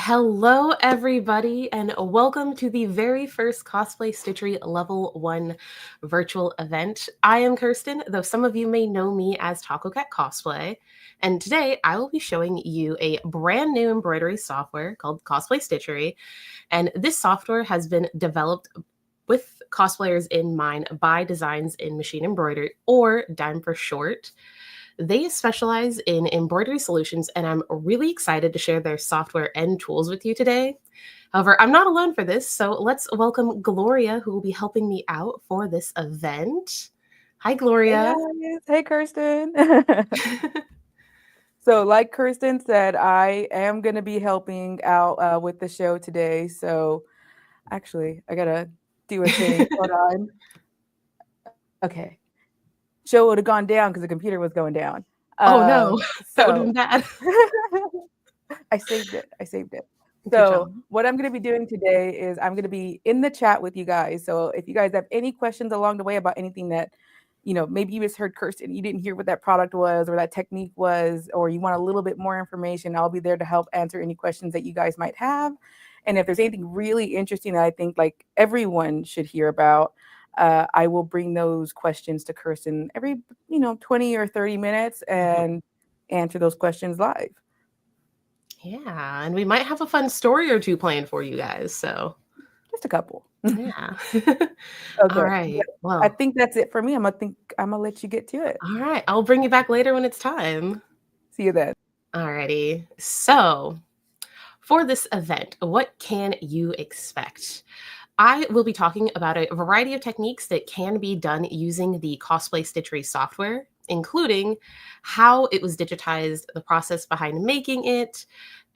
Hello, everybody, and welcome to the very first Cosplay Stitchery Level 1 virtual event. I am Kirsten, though some of you may know me as TacoCat Cosplay, and today I will be showing you a brand new embroidery software called Cosplay Stitchery, and this software has been developed with cosplayers in mind by Designs in Machine Embroidery, or DIME for short. They specialize in embroidery solutions, and I'm really excited to share their software and tools with you today. However, I'm not alone for this, so let's welcome Gloria, who will be helping me out for this event. Hi, Hey Gloria. guys, hey Kirsten. So, like Kirsten said, I am going to be helping out with the show today. So, actually, I gotta do a thing. Hold on. Okay, show would have gone down because the computer was going down. Oh no, that would have been So, bad. I saved it. I saved it. Good job. So, what I'm going to be doing today is I'm going to be in the chat with you guys. So, if you guys have any questions along the way about anything that, maybe you just heard Kirsten, you didn't hear what that product was or that technique was, or you want a little bit more information, I'll be there to help answer any questions that you guys might have. And if there's anything really interesting that I think like everyone should hear about, I will bring those questions to Kirsten every, 20 or 30 minutes and answer those questions live. Yeah, and we might have a fun story or two planned for you guys, so Just a couple. yeah. All Okay. right, I well, think that's it for me. I'm gonna let you get to it. all right, I'll bring you back later when it's time. See you then. Alrighty, so for this event, what can you expect? I will be talking about a variety of techniques that can be done using the Cosplay Stitchery software, including how it was digitized, the process behind making it,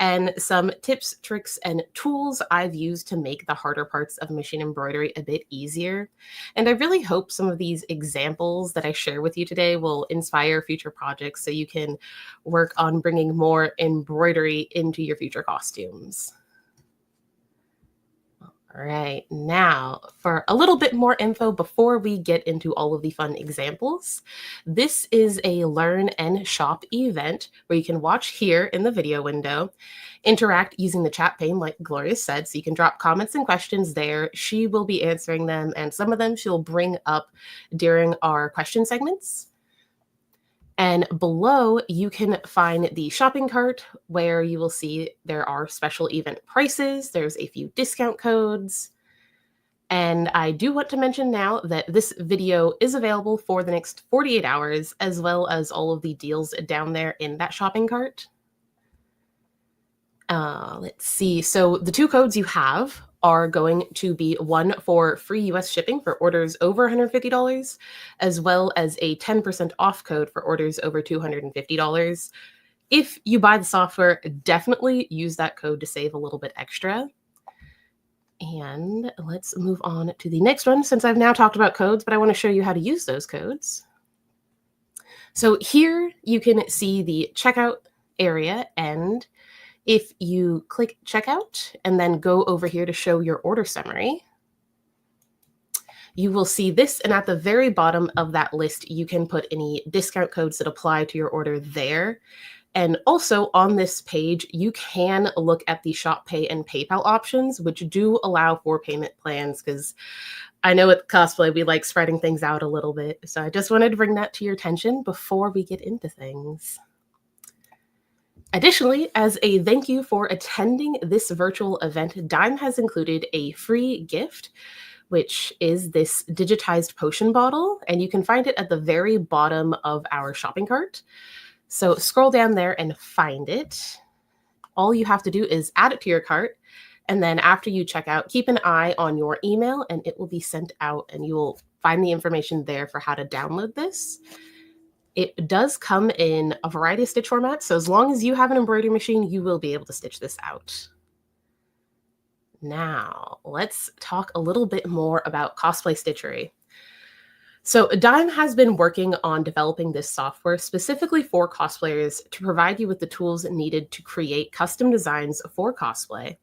and some tips, tricks, and tools I've used to make the harder parts of machine embroidery a bit easier. And I really hope some of these examples that I share with you today will inspire future projects so you can work on bringing more embroidery into your future costumes. All right, now for a little bit more info before we get into all of the fun examples. This is a learn and shop event where you can watch here in the video window, interact using the chat pane like Gloria said, so you can drop comments and questions there. She will be answering them, and some of them she'll bring up during our question segments. And below, you can find the shopping cart where you will see there are special event prices. There's a few discount codes. And I do want to mention now that this video is available for the next 48 hours, as well as all of the deals down there in that shopping cart. Let's see. So the two codes you have are going to be one for free US shipping for orders over $150, as well as a 10% off code for orders over $250. If you buy the software, definitely use that code to save a little bit extra. And let's move on to the next one, since I've now talked about codes, but I want to show you how to use those codes. So here you can see the checkout area, and if you click checkout and then go over here to show your order summary, you will see this, and at the very bottom of that list, you can put any discount codes that apply to your order there. And also on this page, you can look at the Shop Pay and PayPal options, which do allow for payment plans, because I know at Cosplay, we like spreading things out a little bit. So I just wanted to bring that to your attention before we get into things. Additionally, as a thank you for attending this virtual event, Dime has included a free gift, which is this digitized potion bottle, and you can find it at the very bottom of our shopping cart. So scroll down there and find it. All you have to do is add it to your cart, and then after you check out, keep an eye on your email, and it will be sent out, and you will find the information there for how to download this. It does come in a variety of stitch formats, so as long as you have an embroidery machine, you will be able to stitch this out. Now, let's talk a little bit more about Cosplay Stitchery. So Dime has been working on developing this software specifically for cosplayers to provide you with the tools needed to create custom designs for cosplay.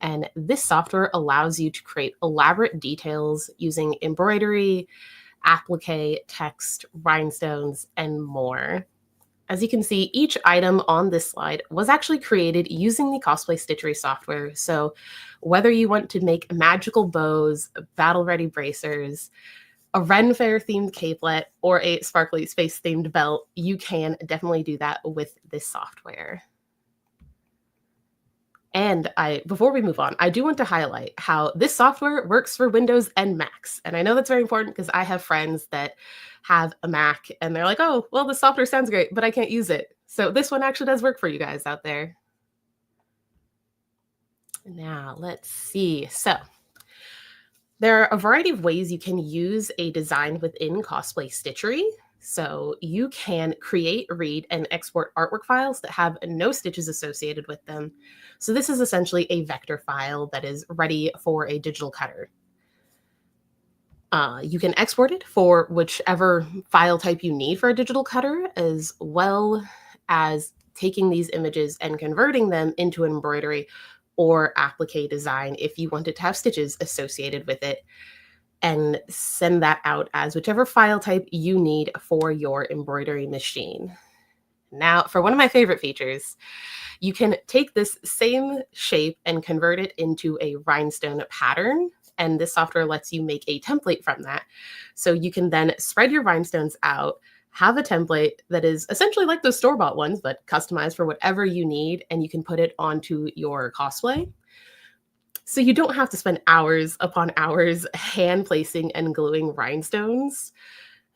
And this software allows you to create elaborate details using embroidery, applique, text, rhinestones, and more. As you can see, each item on this slide was actually created using the Cosplay Stitchery software. So whether you want to make magical bows, battle-ready bracers, a Ren Fair themed capelet, or a sparkly space themed belt, you can definitely do that with this software. And before we move on, I do want to highlight how this software works for Windows and Macs. And I know that's very important because I have friends that have a Mac and they're like, oh, well, the software sounds great, but I can't use it. So this one actually does work for you guys out there. Now, let's see. So there are a variety of ways you can use a design within Cosplay Stitchery. So you can create, read, and export artwork files that have no stitches associated with them. So this is essentially a vector file that is ready for a digital cutter. You can export it for whichever file type you need for a digital cutter, as well as taking these images and converting them into an embroidery or applique design if you want it to have stitches associated with it, and send that out as whichever file type you need for your embroidery machine. Now, for one of my favorite features, you can take this same shape and convert it into a rhinestone pattern. And this software lets you make a template from that. So you can then spread your rhinestones out, have a template that is essentially like those store-bought ones, but customized for whatever you need, and you can put it onto your cosplay. So you don't have to spend hours upon hours hand placing and gluing rhinestones.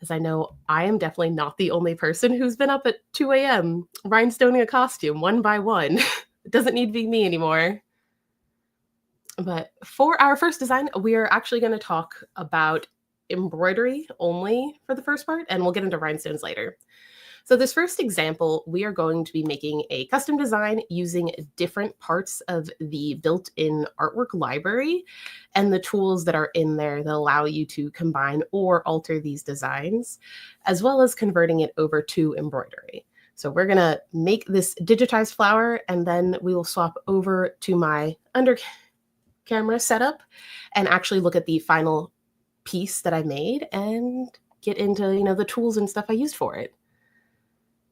As I know, I am definitely not the only person who's been up at 2 a.m. rhinestoning a costume one by one. It doesn't need to be me anymore. But for our first design, we are actually going to talk about embroidery only for the first part, and we'll get into rhinestones later. So this first example, we are going to be making a custom design using different parts of the built-in artwork library and the tools that are in there that allow you to combine or alter these designs, as well as converting it over to embroidery. So we're going to make this digitized flower, and then we will swap over to my under camera setup and actually look at the final piece that I made and get into, the tools and stuff I used for it.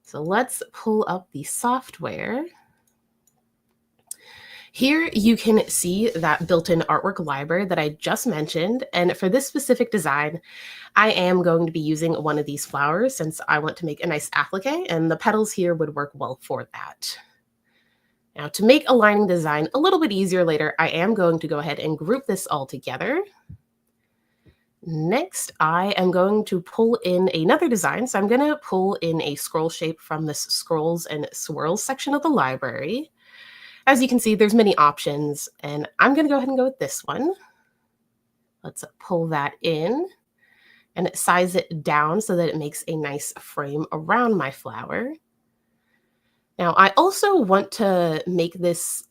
So let's pull up the software. Here you can see that built-in artwork library that I just mentioned. And for this specific design, I am going to be using one of these flowers since I want to make a nice applique, and the petals here would work well for that. Now, to make a lining design a little bit easier later, I am going to go ahead and group this all together. Next, I am going to pull in another design. So I'm going to pull in a scroll shape from this scrolls and swirls section of the library. As you can see, there's many options, and I'm going to go ahead and go with this one. Let's pull that in and size it down so that it makes a nice frame around my flower. Now, I also want to make this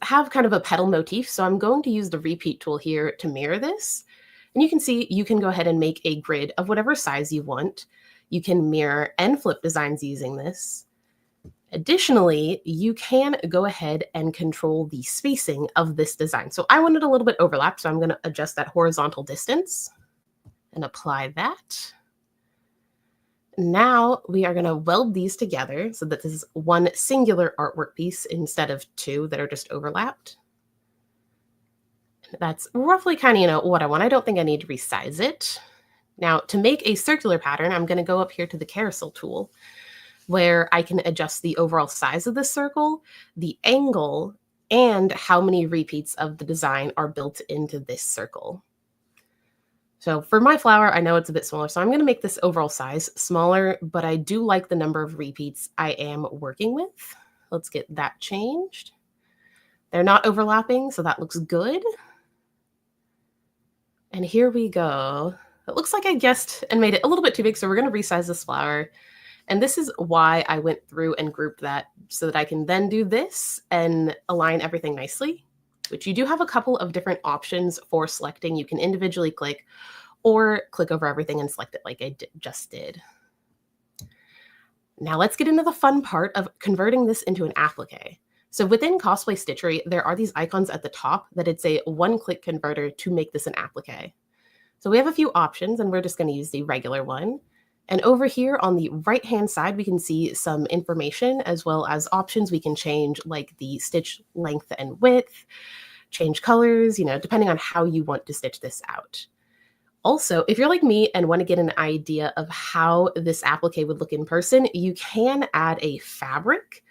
have kind of a petal motif, so I'm going to use the repeat tool here to mirror this. And you can see you can go ahead and make a grid of whatever size you want. You can mirror and flip designs using this. Additionally, you can go ahead and control the spacing of this design. So I wanted a little bit overlap, so I'm going to adjust that horizontal distance and apply that. Now we are going to weld these together so that this is one singular artwork piece instead of two that are just overlapped. That's roughly kind of, what I want. I don't think I need to resize it. Now, to make a circular pattern, I'm going to go up here to the carousel tool, where I can adjust the overall size of the circle, the angle, and how many repeats of the design are built into this circle. So for my flower, I know it's a bit smaller, so I'm going to make this overall size smaller, but I do like the number of repeats I am working with. Let's get that changed. They're not overlapping, so that looks good. And here we go. It looks like I guessed and made it a little bit too big, so we're going to resize this flower. And this is why I went through and grouped that so that I can then do this and align everything nicely, which you do have a couple of different options for selecting. You can individually click or click over everything and select it like I just did. Now let's get into the fun part of converting this into an applique. So within Cosplay Stitchery, there are these icons at the top that it's a one-click converter to make this an applique. So we have a few options, and we're just going to use the regular one. And over here on the right-hand side, we can see some information as well as options we can change, like the stitch length and width, change colors, depending on how you want to stitch this out. Also, if you're like me and want to get an idea of how this applique would look in person, you can add a fabric.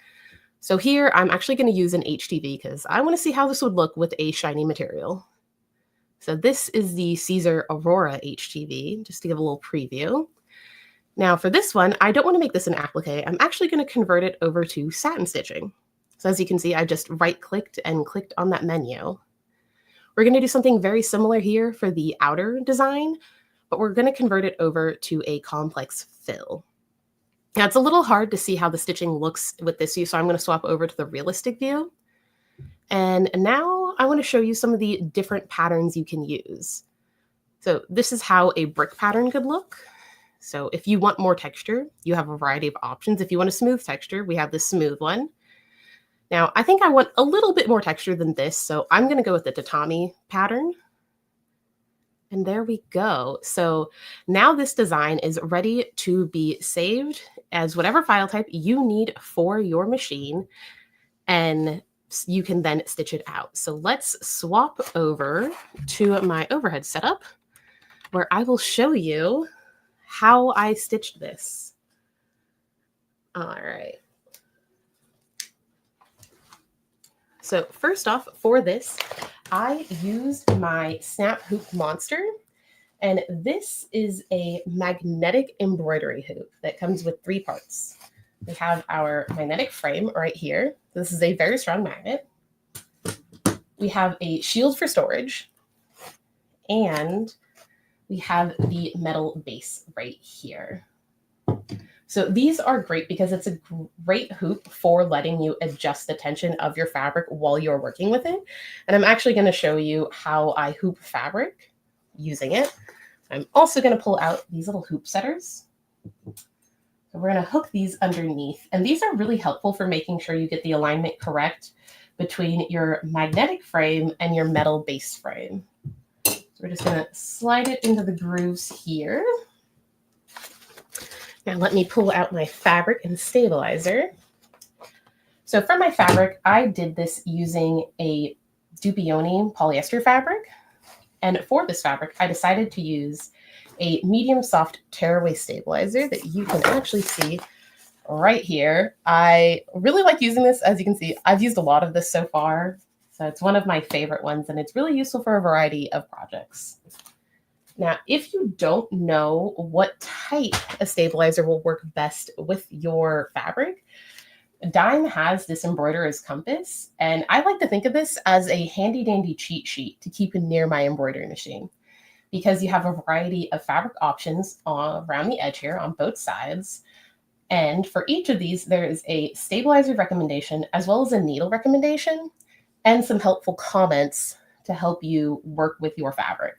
So here I'm actually going to use an HTV because I want to see how this would look with a shiny material. So this is the Caesar Aurora HTV, just to give a little preview. Now for this one, I don't want to make this an applique. I'm actually going to convert it over to satin stitching. So as you can see, I just right-clicked and clicked on that menu. We're going to do something very similar here for the outer design, but we're going to convert it over to a complex fill. Now it's a little hard to see how the stitching looks with this view, so I'm going to swap over to the realistic view. And now I want to show you some of the different patterns you can use. So this is how a brick pattern could look. So if you want more texture, you have a variety of options. If you want a smooth texture, we have the smooth one. Now, I think I want a little bit more texture than this, so I'm going to go with the tatami pattern. And there we go. So now this design is ready to be saved as whatever file type you need for your machine, and you can then stitch it out. So let's swap over to my overhead setup, where I will show you how I stitched this. All right. So first off, for this, I used my Snap Hoop Monster, and this is a magnetic embroidery hoop that comes with 3 parts. We have our magnetic frame right here. This is a very strong magnet. We have a shield for storage, and we have the metal base right here. So these are great because it's a great hoop for letting you adjust the tension of your fabric while you're working with it. And I'm actually going to show you how I hoop fabric using it. I'm also going to pull out these little hoop setters. So we're going to hook these underneath. And these are really helpful for making sure you get the alignment correct between your magnetic frame and your metal base frame. So we're just going to slide it into the grooves here. Now let me pull out my fabric and stabilizer. So for my fabric, I did this using a Dupioni polyester fabric. And for this fabric, I decided to use a medium soft tearaway stabilizer that you can actually see right here. I really like using this. As you can see, I've used a lot of this so far. So it's one of my favorite ones, and it's really useful for a variety of projects. Now, if you don't know what type of stabilizer will work best with your fabric, Dime has this embroiderer's compass, and I like to think of this as a handy-dandy cheat sheet to keep near my embroidery machine, because you have a variety of fabric options around the edge here on both sides. And for each of these, there is a stabilizer recommendation as well as a needle recommendation and some helpful comments to help you work with your fabric.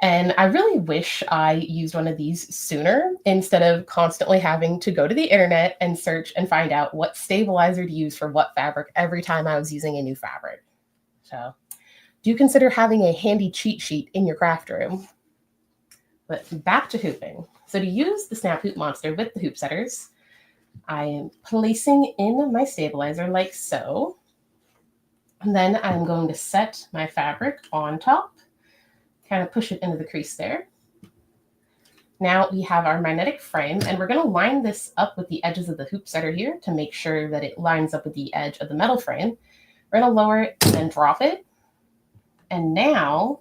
And I really wish I used one of these sooner instead of constantly having to go to the internet and search and find out what stabilizer to use for what fabric every time I was using a new fabric. So do consider having a handy cheat sheet in your craft room. But back to hooping. So to use the Snap Hoop Monster with the hoop setters, I am placing in my stabilizer like so. And then I'm going to set my fabric on top. Kind of push it into the crease there. Now we have our magnetic frame, and we're going to line this up with the edges of the hoop setter here to make sure that it lines up with the edge of the metal frame. We're going to lower it and then drop it. And now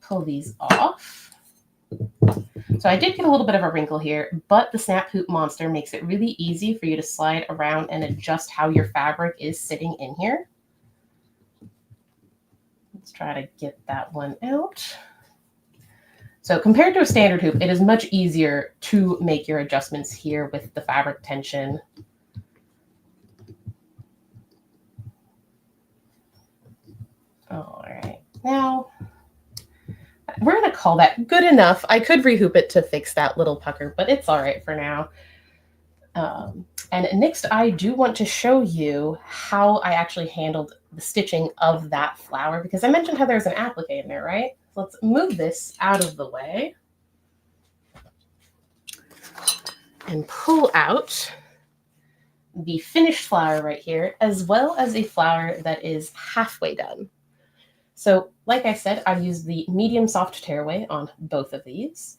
pull these off. So I did get a little bit of a wrinkle here, but the Snap Hoop Monster makes it really easy for you to slide around and adjust how your fabric is sitting in here. Let's try to get that one out. So compared to a standard hoop, it is much easier to make your adjustments here with the fabric tension. All right, now we're going to call that good enough. I could rehoop it to fix that little pucker, but it's all right for now. And next, I do want to show you how I actually handled the stitching of that flower, because I mentioned how there's an applique in there, right? So let's move this out of the way. and pull out the finished flower right here, as well as a flower that is halfway done. So like I said, I used the medium soft tearaway on both of these.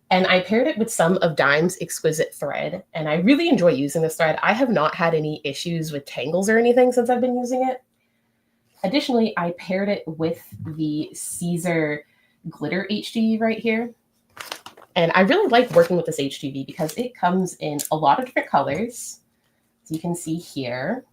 And I paired it with some of Dime's Exquisite thread. And I really enjoy using this thread. I have not had any issues with tangles or anything since I've been using it. Additionally, I paired it with the Caesar Glitter HTV right here. And I really like working with this HTV because it comes in a lot of different colors, as you can see here.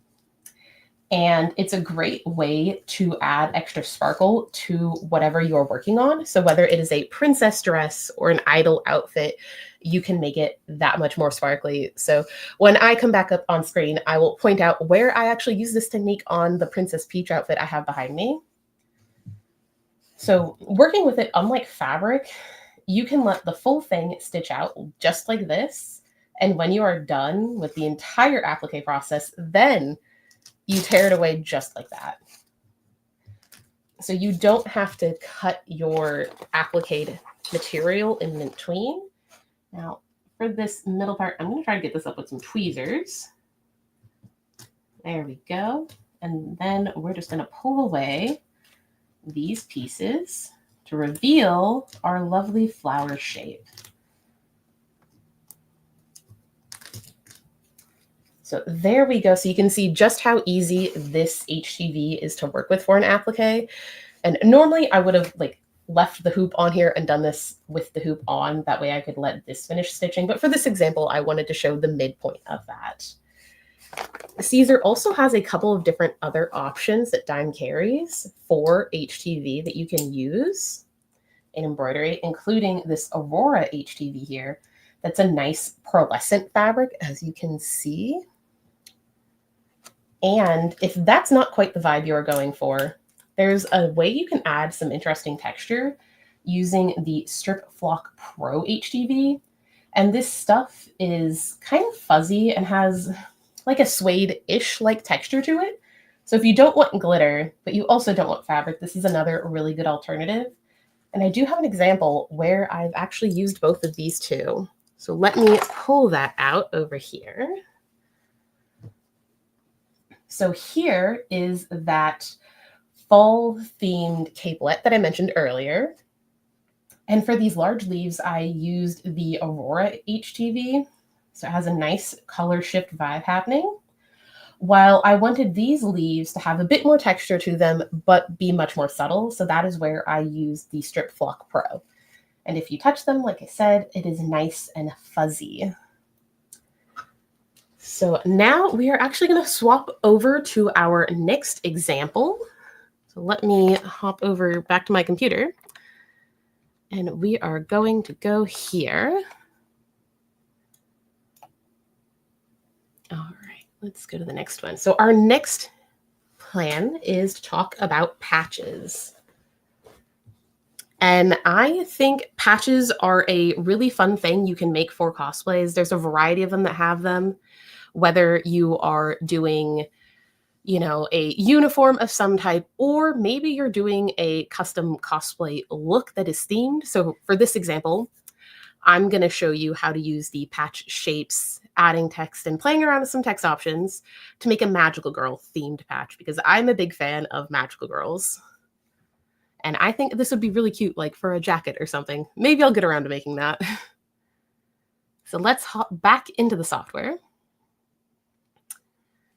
And it's a great way to add extra sparkle to whatever you're working on. So whether it is a princess dress or an idol outfit, you can make it that much more sparkly. So when I come back up on screen, I will point out where I actually use this technique on the Princess Peach outfit I have behind me. So working with it, unlike fabric, you can let the full thing stitch out just like this. And when you are done with the entire applique process, then you tear it away just like that. So you don't have to cut your applique material in between. Now, for this middle part, I'm going to try to get this up with some tweezers. There we go. And then we're just going to pull away these pieces to reveal our lovely flower shape. So there we go. So you can see just how easy this HTV is to work with for an applique. And normally I would have left the hoop on here and done this with the hoop on. That way I could let this finish stitching. But for this example, I wanted to show the midpoint of that. Caesar also has a couple of different other options that Dime carries for HTV that you can use in embroidery, including this Aurora HTV here. That's a nice pearlescent fabric, as you can see. And if that's not quite the vibe you're going for, there's a way you can add some interesting texture using the Strip Flock Pro HTV. And this stuff is kind of fuzzy and has like a suede-ish like texture to it. So if you don't want glitter, but you also don't want fabric, this is another really good alternative. And I do have an example where I've actually used both of these two. So let me pull that out over here. So here is that fall-themed capelet that I mentioned earlier. And for these large leaves, I used the Aurora HTV. So it has a nice color shift vibe happening. While I wanted these leaves to have a bit more texture to them, but be much more subtle. So that is where I used the Strip Flock Pro. And if you touch them, like I said, it is nice and fuzzy. So now we are actually going to swap over to our next example. So let me hop over back to my computer. And we are going to go here. All right, let's go to the next one. So our next plan is to talk about patches. And I think patches are a really fun thing you can make for cosplays. There's a variety of them that have them, whether you are doing, a uniform of some type, or maybe you're doing a custom cosplay look that is themed. So for this example, I'm going to show you how to use the patch shapes, adding text and playing around with some text options to make a magical girl themed patch, because I'm a big fan of magical girls. And I think this would be really cute, like for a jacket or something. Maybe I'll get around to making that. So let's hop back into the software.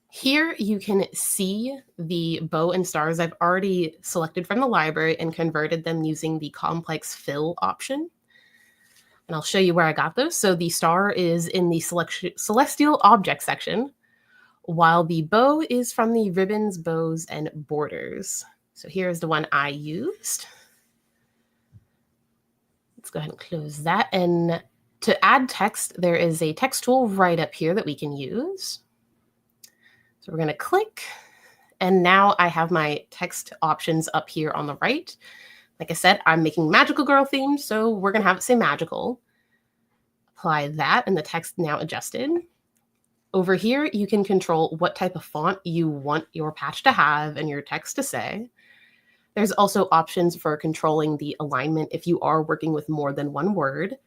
Here you can see the bow and stars I've already selected from the library and converted them using the complex fill option. And I'll show you where I got those. So the star is in the celestial object section, while the bow is from the ribbons, bows, and borders. So here's the one I used. Let's go ahead and close that. And to add text, there is a text tool right up here that we can use. So we're going to click, and now I have my text options up here on the right. Like I said, I'm making magical girl themed, so we're going to have it say magical. Apply that, and the text now adjusted. Over here, you can control what type of font you want your patch to have and your text to say. There's also options for controlling the alignment if you are working with more than one word.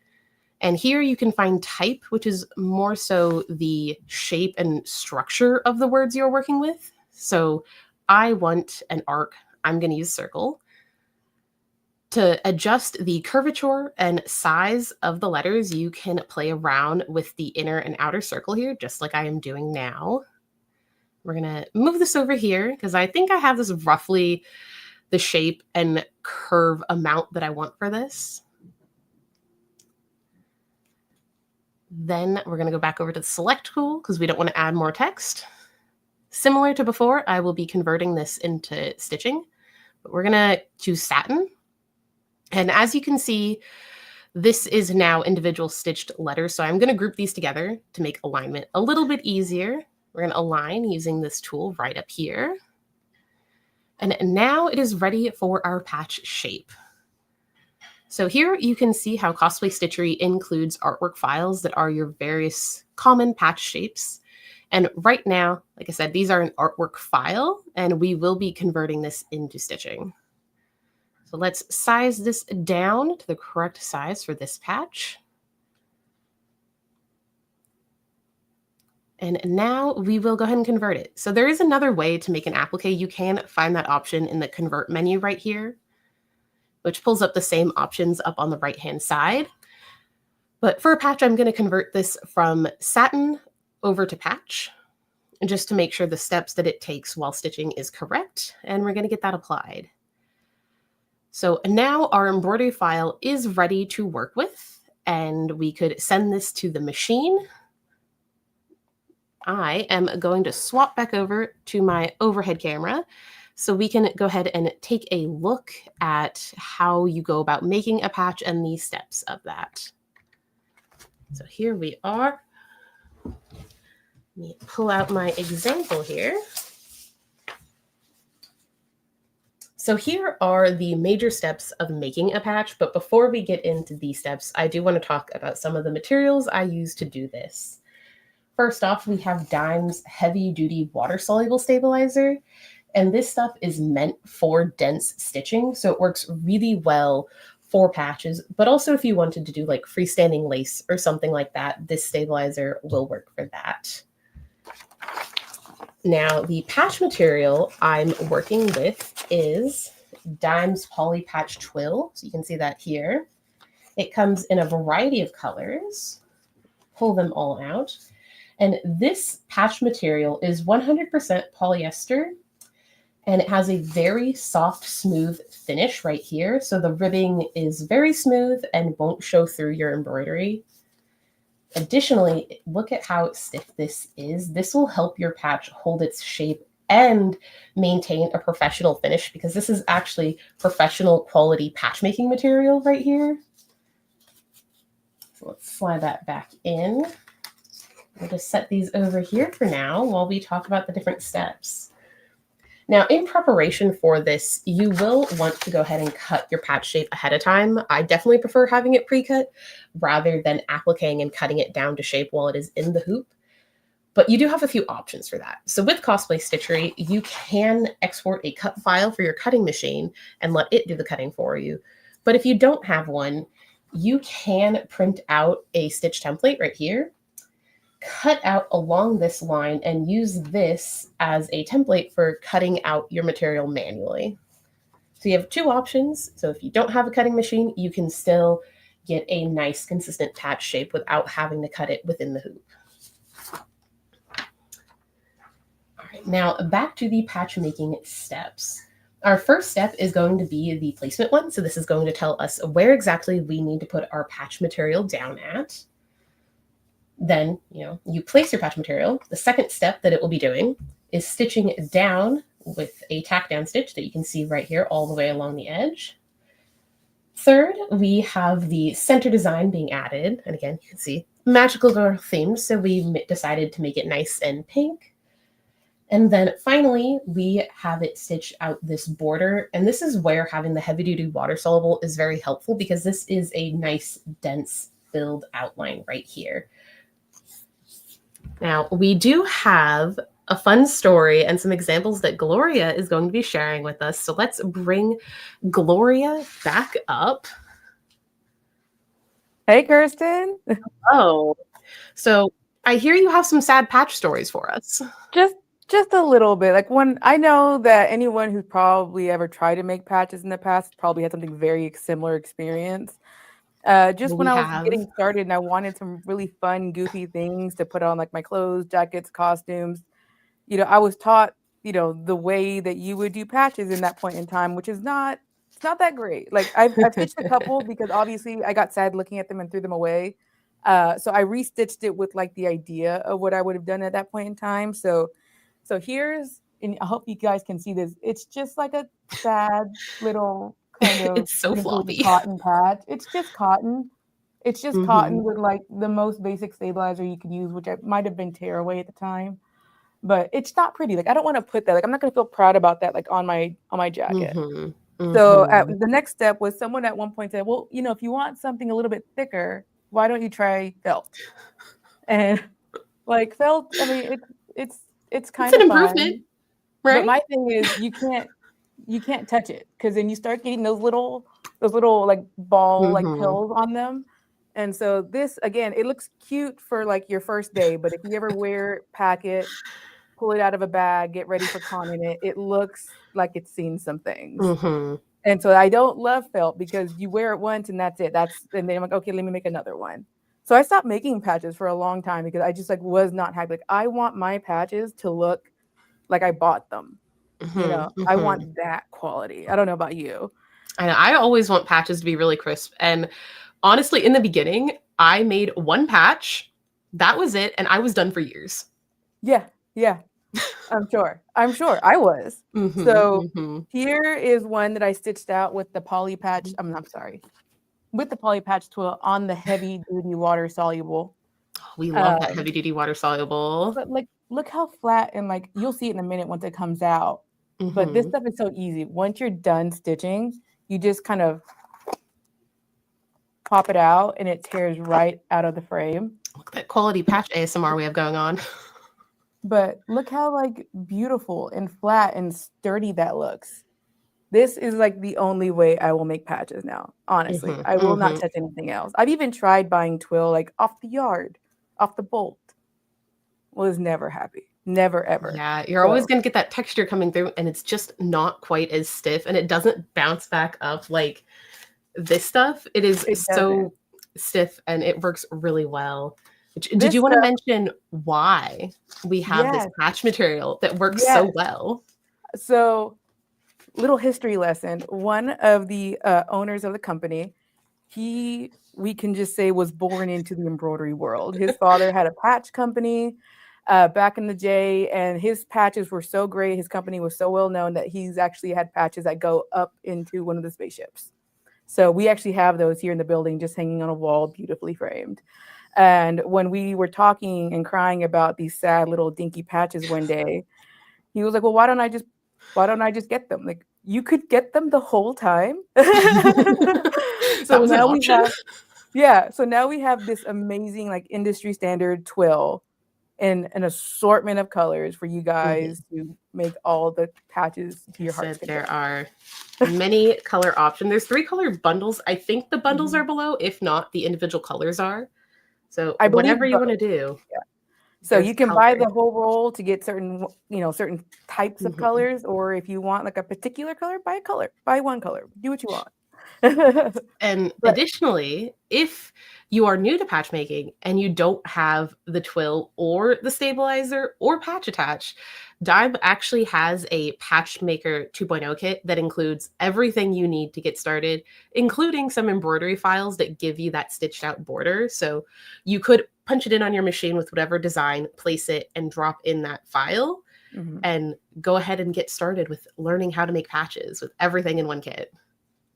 And here you can find type, which is more so the shape and structure of the words you're working with. So I want an arc, I'm going to use circle. To adjust the curvature and size of the letters, you can play around with the inner and outer circle here, just like I am doing now. We're going to move this over here because I think I have this roughly the shape and curve amount that I want for this. Then we're going to go back over to the select tool because we don't want to add more text. Similar to before, I will be converting this into stitching, but we're going to choose satin. And as you can see, this is now individual stitched letters. So I'm going to group these together to make alignment a little bit easier. We're going to align using this tool right up here. And now it is ready for our patch shape. So here you can see how Cosplay Stitchery includes artwork files that are your various common patch shapes. And right now, like I said, these are an artwork file, and we will be converting this into stitching. So let's size this down to the correct size for this patch. And now we will go ahead and convert it. So there is another way to make an applique. You can find that option in the convert menu right here, which pulls up the same options up on the right-hand side. But for a patch, I'm going to convert this from satin over to patch, and just to make sure the steps that it takes while stitching is correct. And we're going to get that applied. So now our embroidery file is ready to work with, and we could send this to the machine. I am going to swap back over to my overhead camera so we can go ahead and take a look at how you go about making a patch and the steps of that. So here we are. Let me pull out my example here. So here are the major steps of making a patch, but before we get into these steps, I do want to talk about some of the materials I use to do this. First off, we have Dime's heavy-duty water-soluble stabilizer, and this stuff is meant for dense stitching, so it works really well for patches, but also if you wanted to do like freestanding lace or something like that, this stabilizer will work for that. Now, the patch material I'm working with is Dime's Poly Patch Twill. So you can see that here. It comes in a variety of colors. Pull them all out. And this patch material is 100% polyester. And it has a very soft, smooth finish right here. So the ribbing is very smooth and won't show through your embroidery. Additionally, look at how stiff this is. This will help your patch hold its shape and maintain a professional finish because this is actually professional quality patch making material right here. So let's slide that back in. We'll just set these over here for now while we talk about the different steps. Now, in preparation for this, you will want to go ahead and cut your patch shape ahead of time. I definitely prefer having it pre-cut rather than appliquing and cutting it down to shape while it is in the hoop. But you do have a few options for that. So with Cosplay Stitchery, you can export a cut file for your cutting machine and let it do the cutting for you. But if you don't have one, you can print out a stitch template right here, cut out along this line and use this as a template for cutting out your material manually. So you have two options. So if you don't have a cutting machine, you can still get a nice consistent patch shape without having to cut it within the hoop. All right, now back to the patch making steps. Our first step is going to be the placement one. So this is going to tell us where exactly we need to put our patch material down at. Then, you place your patch material. The second step that it will be doing is stitching down with a tack down stitch that you can see right here all the way along the edge. Third, we have the center design being added. And again, you can see magical girl themed, so we decided to make it nice and pink. And then finally, we have it stitch out this border. And this is where having the heavy duty water soluble is very helpful because this is a nice, dense filled outline right here. Now, we do have a fun story and some examples that Gloria is going to be sharing with us. So let's bring Gloria back up. Hey, Kirsten. Oh, so I hear you have some sad patch stories for us. Just just a little bit. Like when I know that anyone who's probably ever tried to make patches in the past probably had something very similar experience. Just when We I was have. getting started and I wanted some really fun, goofy things to put on like my clothes, jackets, costumes, I was taught, the way that you would do patches in that point in time, which is not it's not that great. Like I've stitched a couple because obviously I got sad looking at them and threw them away. So I restitched it with like the idea of what I would have done at that point in time. So here's and I hope you guys can see this. It's just like a sad little kind of It's so wrinkly floppy. cotton patch. It's just cotton. It's just Hmm. cotton with like the most basic stabilizer you could use, which might have been tearaway at the time, but it's not pretty. Like I don't want to put that. Like I'm not gonna feel proud about that. Like on my jacket. Hmm. So Hmm. the next step was someone at one point said, "Well, if you want something a little bit thicker, why don't you try felt?" And like felt, I mean, it's it's It's kind an of improvement, fun, but right? my thing is you can't touch it because then you start getting those little like ball like Hmm. pills on them. And so this again, it looks cute for like your first day, but if you ever pack it, pull it out of a bag, get ready for conning it, it looks like it's seen some things. Hmm. And so I don't love felt because you wear it once and that's it. And then I'm like, okay, let me make another one. So I stopped making patches for a long time because I just like was not happy. Like I want my patches to look like I bought them. Hmm. I Hmm. want that quality. I don't know about you. And I always want patches to be really crisp. And honestly, in the beginning, I made one patch. That was it. And I was done for years. Yeah, yeah, I'm sure. I'm sure I was. Hmm. So Hmm. here is one that I stitched out with the poly patch. I'm sorry, with the poly patch tool on the heavy duty water soluble. We love that Um, heavy duty water soluble. but like, look how flat and like you'll see it in a minute once it comes out. But this Hmm. stuff is so easy. Once you're done stitching, you just kind of pop it out and it tears right out of the frame. Look at that quality patch ASMR we have going on. But look how like beautiful and flat and sturdy that looks. This is like the only way I will make patches now. Honestly, Hmm. I will not Hmm. touch anything else. I've even tried buying twill like off the yard, off the bolt. Was never happy. Never ever. Yeah, you're always So going to get that texture coming through, and it's just not quite as stiff, and it doesn't bounce back up like this stuff. It is it doesn't. so stiff, and it works really well. Did This you want to stuff, mention why we have this yes, patch material that works so yes. well? So little history lesson. One of the owners of the company, we can just say was born into the embroidery world. His father had a patch company back in the day, and his patches were so great. His company was so well known that he's actually had patches that go up into one of the spaceships. So we actually have those here in the building, just hanging on a wall, beautifully framed. And when we were talking and crying about these sad little dinky patches one day, he was like, "Well, why don't I just get them? Like you could get them the whole time." That So was an now we option. have yeah, so now we have this amazing like industry standard twill in an assortment of colors for you Mhm. guys to make all the patches to your So heart's there content. are many color options. There's 3 color bundles. I think the bundles Mhm. are below. If not, the individual colors are. So I believe whatever you want both. to do, Yeah. So there's you can buy color. the whole roll to get certain types of Mhm. colors, or if you want like a particular color, buy a color, buy one color, do what you want. And But additionally, if you are new to patch making and you don't have the twill or the stabilizer or patch attach, Dime actually has a Patch Maker 2.0 kit that includes everything you need to get started, including some embroidery files that give you that stitched out border. So you could punch it in on your machine with whatever design, place it, and drop in that file mhm. and go ahead and get started with learning how to make patches with everything in one kit.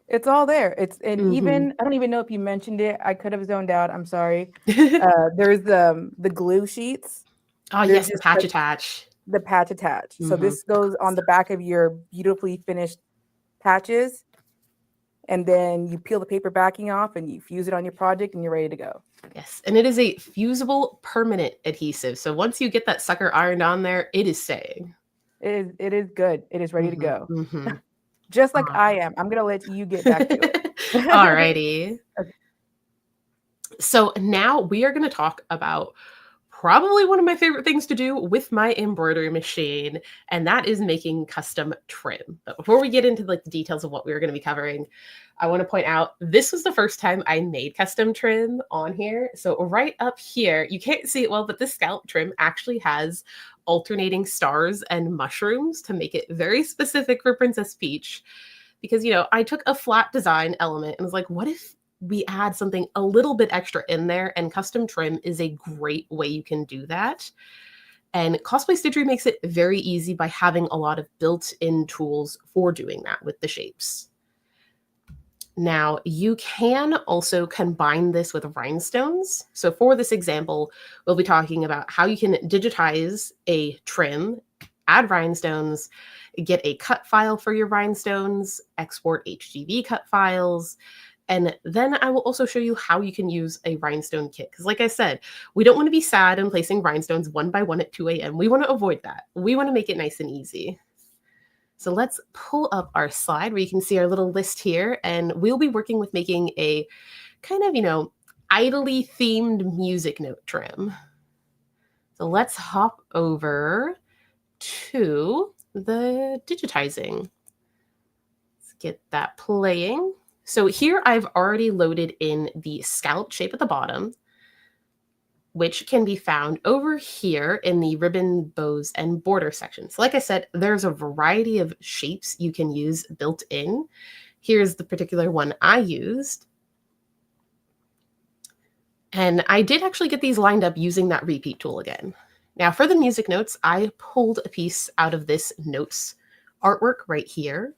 It's all there. And Hmm. even I don't even know if you mentioned it. I could have zoned out. I'm sorry. There's the glue sheets. Oh, They're yes, the just patch like attach. the patch attach. So Mhm. this goes on the back of your beautifully finished patches, and then you peel the paper backing off and you fuse it on your project, and you're ready to go. Yes, and it is a fusible permanent adhesive. So once you get that sucker ironed on there, it is staying. It is good. It is ready to Mhm, go. mhm. Just like I am. I'm gonna let you get back to it. Alrighty. Okay. So now we are going to talk about probably one of my favorite things to do with my embroidery machine, and that is making custom trim. But before we get into like the details of what we're going to be covering, I want to point out this was the first time I made custom trim on here. So right up here, you can't see it well, but this scallop trim actually has alternating stars and mushrooms to make it very specific for Princess Peach. Because, you know, I took a flat design element and was like, what if we add something a little bit extra in there? And custom trim is a great way you can do that. And Cosplay Stitchery makes it very easy by having a lot of built-in tools for doing that with the shapes. Now, you can also combine this with rhinestones. So for this example, we'll be talking about how you can digitize a trim, add rhinestones, get a cut file for your rhinestones, export HGV cut files, and then I will also show you how you can use a rhinestone kit. Because like I said, we don't want to be sad and placing rhinestones one by one at 2 a.m. We want to avoid that. We want to make it nice and easy. So let's pull up our slide where you can see our little list here, and we'll be working with making a kind of, you know, idly themed music note trim. So let's hop over to the digitizing. Let's get that playing. So here I've already loaded in the scallop shape at the bottom, which can be found over here in the ribbon, bows, and border section. So like I said, there's a variety of shapes you can use built in. Here's the particular one I used. And I did actually get these lined up using that repeat tool again. Now for the music notes, I pulled a piece out of this notes artwork right here.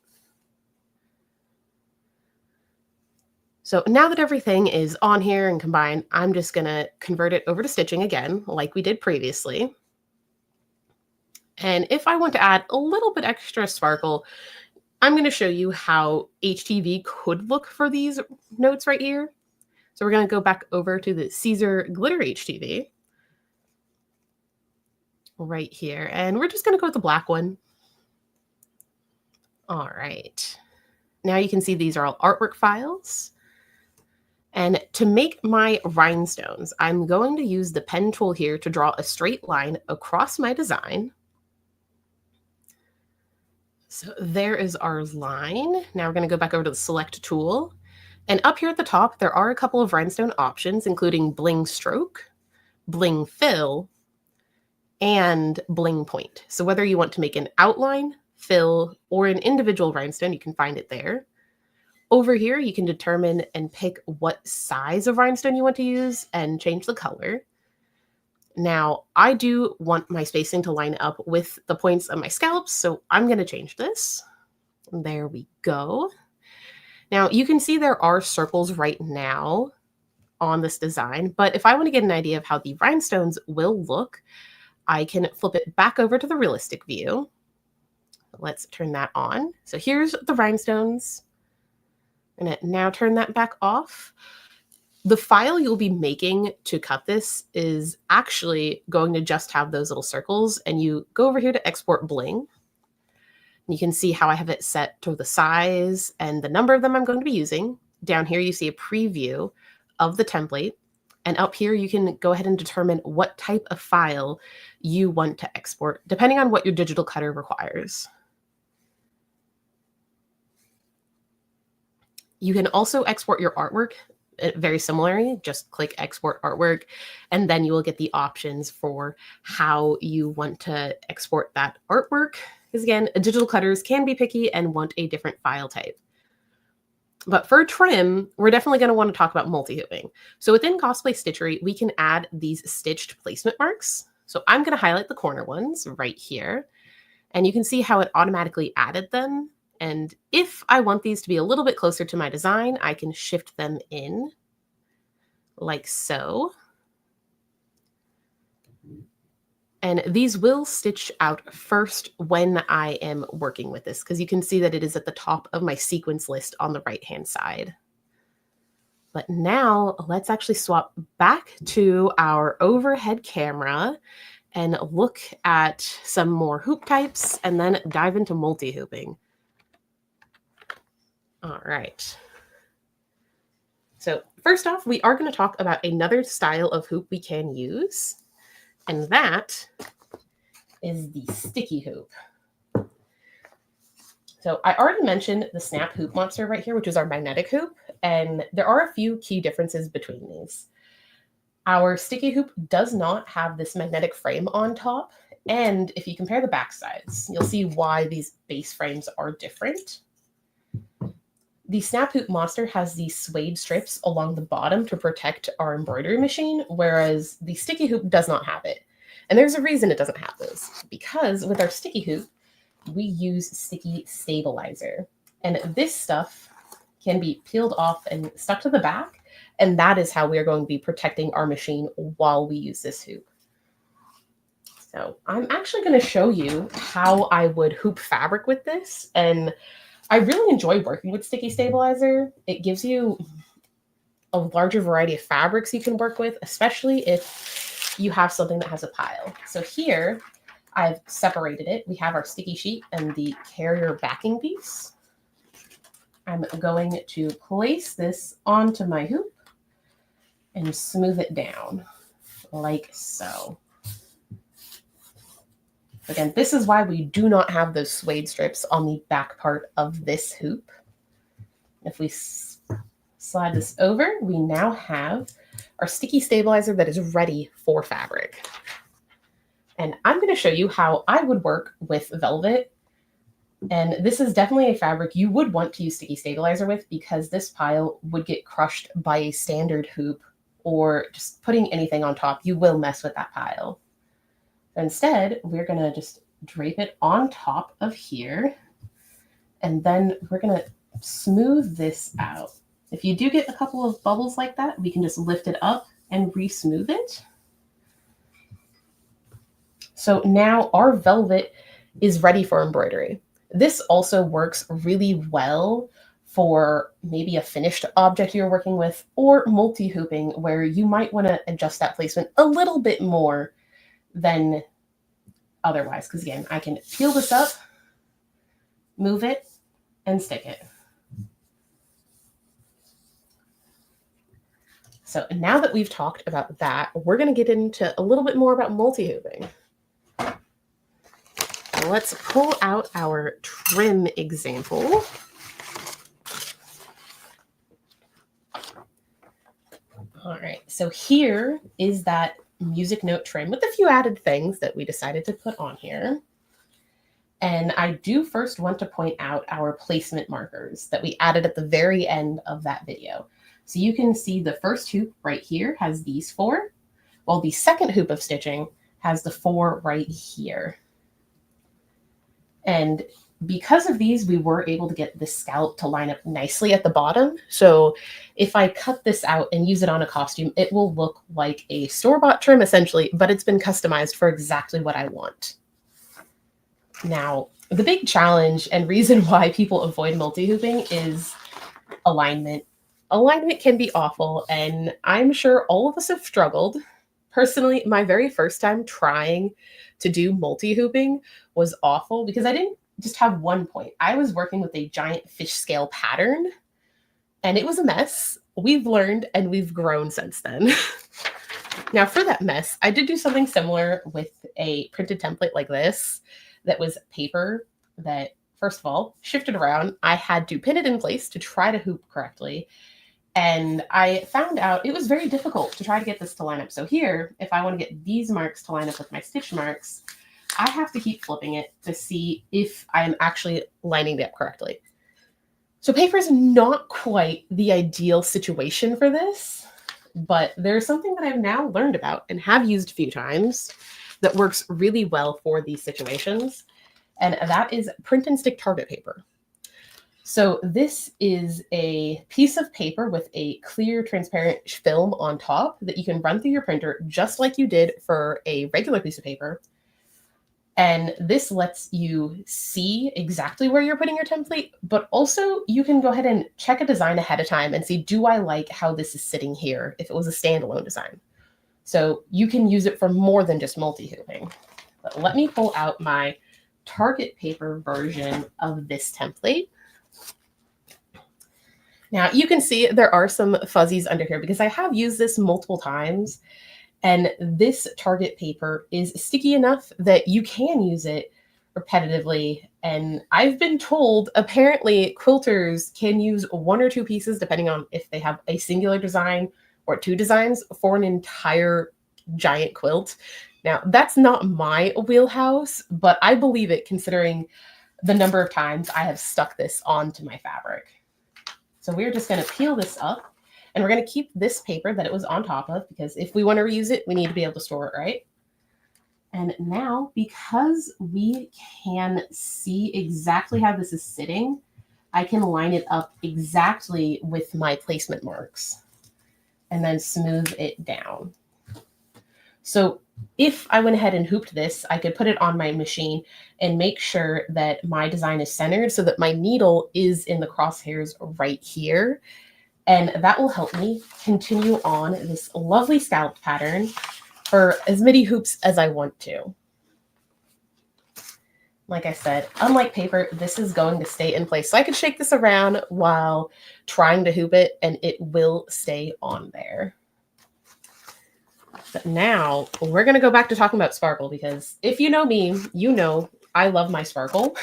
So now that everything is on here and combined, I'm just going to convert it over to stitching again, like we did previously. And if I want to add a little bit extra sparkle, I'm going to show you how HTV could look for these notes right here. So we're going to go back over to the Caesar Glitter HTV right here. And we're just going to go with the black one. All right. Now you can see these are all artwork files. And to make my rhinestones, I'm going to use the pen tool here to draw a straight line across my design. So there is our line. Now we're going to go back over to the select tool. And up here at the top, there are a couple of rhinestone options, including bling stroke, bling fill, and bling point. So whether you want to make an outline, fill, or an individual rhinestone, you can find it there. Over here, you can determine and pick what size of rhinestone you want to use and change the color. Now, I do want my spacing to line up with the points of my scallops, so I'm going to change this. There we go. Now, you can see there are circles right now on this design, but if I want to get an idea of how the rhinestones will look, I can flip it back over to the realistic view. Let's turn that on. So here's the rhinestones. I'm going to now turn that back off. The file you'll be making to cut this is actually going to just have those little circles, and you go over here to export bling. You can see how I have it set to the size and the number of them I'm going to be using. Down here, you see a preview of the template. And up here, you can go ahead and determine what type of file you want to export, depending on what your digital cutter requires. You can also export your artwork very similarly. Just click export artwork, and then you will get the options for how you want to export that artwork. Because again, digital cutters can be picky and want a different file type. But for trim, we're definitely going to want to talk about multi-hooping. So within Cosplay Stitchery, we can add these stitched placement marks. So I'm going to highlight the corner ones right here, and you can see how it automatically added them. And if I want these to be a little bit closer to my design, I can shift them in like so. And these will stitch out first when I am working with this, because you can see that it is at the top of my sequence list on the right-hand side. But now let's actually swap back to our overhead camera and look at some more hoop types and then dive into multi-hooping. All right. So first off, we are going to talk about another style of hoop we can use, and that is the sticky hoop. So I already mentioned the snap hoop monster right here, which is our magnetic hoop, and there are a few key differences between these. Our sticky hoop does not have this magnetic frame on top, and if you compare the back sides, you'll see why these base frames are different. The snap hoop monster has these suede strips along the bottom to protect our embroidery machine, whereas the sticky hoop does not have it. And there's a reason it doesn't have those, because with our sticky hoop, we use sticky stabilizer. And this stuff can be peeled off and stuck to the back, and that is how we are going to be protecting our machine while we use this hoop. So I'm actually going to show you how I would hoop fabric with this, and I really enjoy working with sticky stabilizer. It gives you a larger variety of fabrics you can work with, especially if you have something that has a pile. So here, I've separated it. We have our sticky sheet and the carrier backing piece. I'm going to place this onto my hoop and smooth it down like so. Again, this is why we do not have those suede strips on the back part of this hoop. If we slide this over, we now have our sticky stabilizer that is ready for fabric. And I'm going to show you how I would work with velvet. And this is definitely a fabric you would want to use sticky stabilizer with, because this pile would get crushed by a standard hoop, or just putting anything on top, you will mess with that pile. Instead, we're going to just drape it on top of here, and then we're going to smooth this out. If you do get a couple of bubbles like that, we can just lift it up and re-smooth it. So now our velvet is ready for embroidery. This also works really well for maybe a finished object you're working with, or multi-hooping, where you might want to adjust that placement a little bit more than otherwise. Because again, I can peel this up, move it, and stick it. So now that we've talked about that, we're going to get into a little bit more about multi-hooping. Let's pull out our trim example. All right, so here is that music note trim with a few added things that we decided to put on here. And I do first want to point out our placement markers that we added at the very end of that video. So you can see the first hoop right here has these 4, while the second hoop of stitching has the 4 right here. And because of these, we were able to get the scallop to line up nicely at the bottom. So if I cut this out and use it on a costume, it will look like a store-bought trim essentially, but it's been customized for exactly what I want. Now, the big challenge and reason why people avoid multi-hooping is alignment. Alignment can be awful, and I'm sure all of us have struggled. Personally, my very first time trying to do multi-hooping was awful because I didn't just have one point. I was working with a giant fish scale pattern, and it was a mess. We've learned and we've grown since then. Now, for that mess, I did do something similar with a printed template like this that was paper that, first of all, shifted around. I had to pin it in place to try to hoop correctly. And I found out it was very difficult to try to get this to line up. So here, if I want to get these marks to line up with my stitch marks, I have to keep flipping it to see if I'm actually lining it up correctly. So paper is not quite the ideal situation for this, but there's something that I've now learned about and have used a few times that works really well for these situations, and that is print and stick target paper. So this is a piece of paper with a clear, transparent film on top that you can run through your printer just like you did for a regular piece of paper. And this lets you see exactly where you're putting your template, but also you can go ahead and check a design ahead of time and see, do I like how this is sitting here if it was a standalone design? So you can use it for more than just multi-hooping. But let me pull out my target paper version of this template. Now you can see there are some fuzzies under here because I have used this multiple times, and this Target paper is sticky enough that you can use it repetitively. And I've been told apparently quilters can use 1 or 2 pieces, depending on if they have a singular design or 2 designs, for an entire giant quilt. Now, that's not my wheelhouse, but I believe it considering the number of times I have stuck this onto my fabric. So we're just going to peel this up, and we're going to keep this paper that it was on top of, because if we want to reuse it, we need to be able to store it, right? And now, because we can see exactly how this is sitting, I can line it up exactly with my placement marks and then smooth it down. So if I went ahead and hooped this, I could put it on my machine and make sure that my design is centered so that my needle is in the crosshairs right here. And that will help me continue on this lovely scalloped pattern for as many hoops as I want to. Like I said, unlike paper, this is going to stay in place. So I can shake this around while trying to hoop it, and it will stay on there. But now we're going to go back to talking about sparkle, because if you know me, you know I love my sparkle.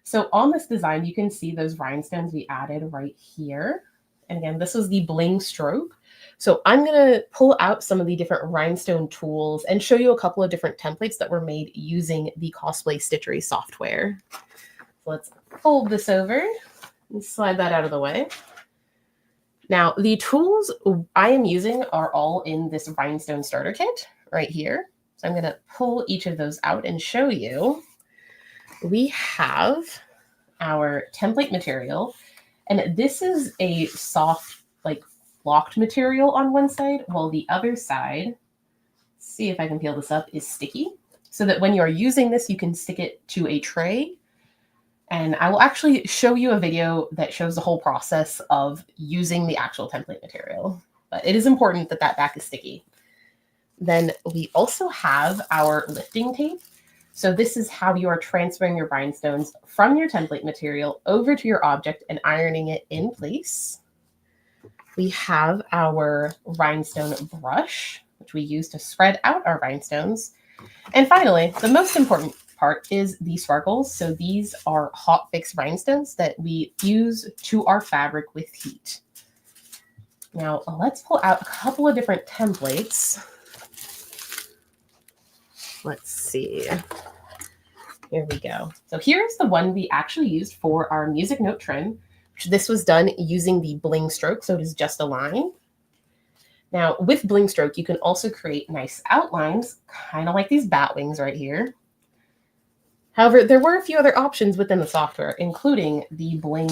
So on this design, you can see those rhinestones we added right here. And again, this was the bling stroke. So I'm going to pull out some of the different rhinestone tools and show you a couple of different templates that were made using the Cosplay Stitchery software. So let's fold this over and slide that out of the way. Now, the tools I am using are all in this rhinestone starter kit right here. So I'm going to pull each of those out and show you. We have our template material, and this is a soft, like flocked material on one side, while the other side, see if I can peel this up, is sticky, so that when you're using this, you can stick it to a tray. And I will actually show you a video that shows the whole process of using the actual template material. But it is important that that back is sticky. Then we also have our lifting tape. So this is how you are transferring your rhinestones from your template material over to your object and ironing it in place. We have our rhinestone brush, which we use to spread out our rhinestones. And finally, the most important part is the sparkles. So these are hot fix rhinestones that we fuse to our fabric with heat. Now let's pull out a couple of different templates. Let's see. Here we go. So here's the one we actually used for our music note trim. This was done using the bling stroke, so it is just a line. Now with bling stroke, you can also create nice outlines, kind of like these bat wings right here. However, there were a few other options within the software, including the bling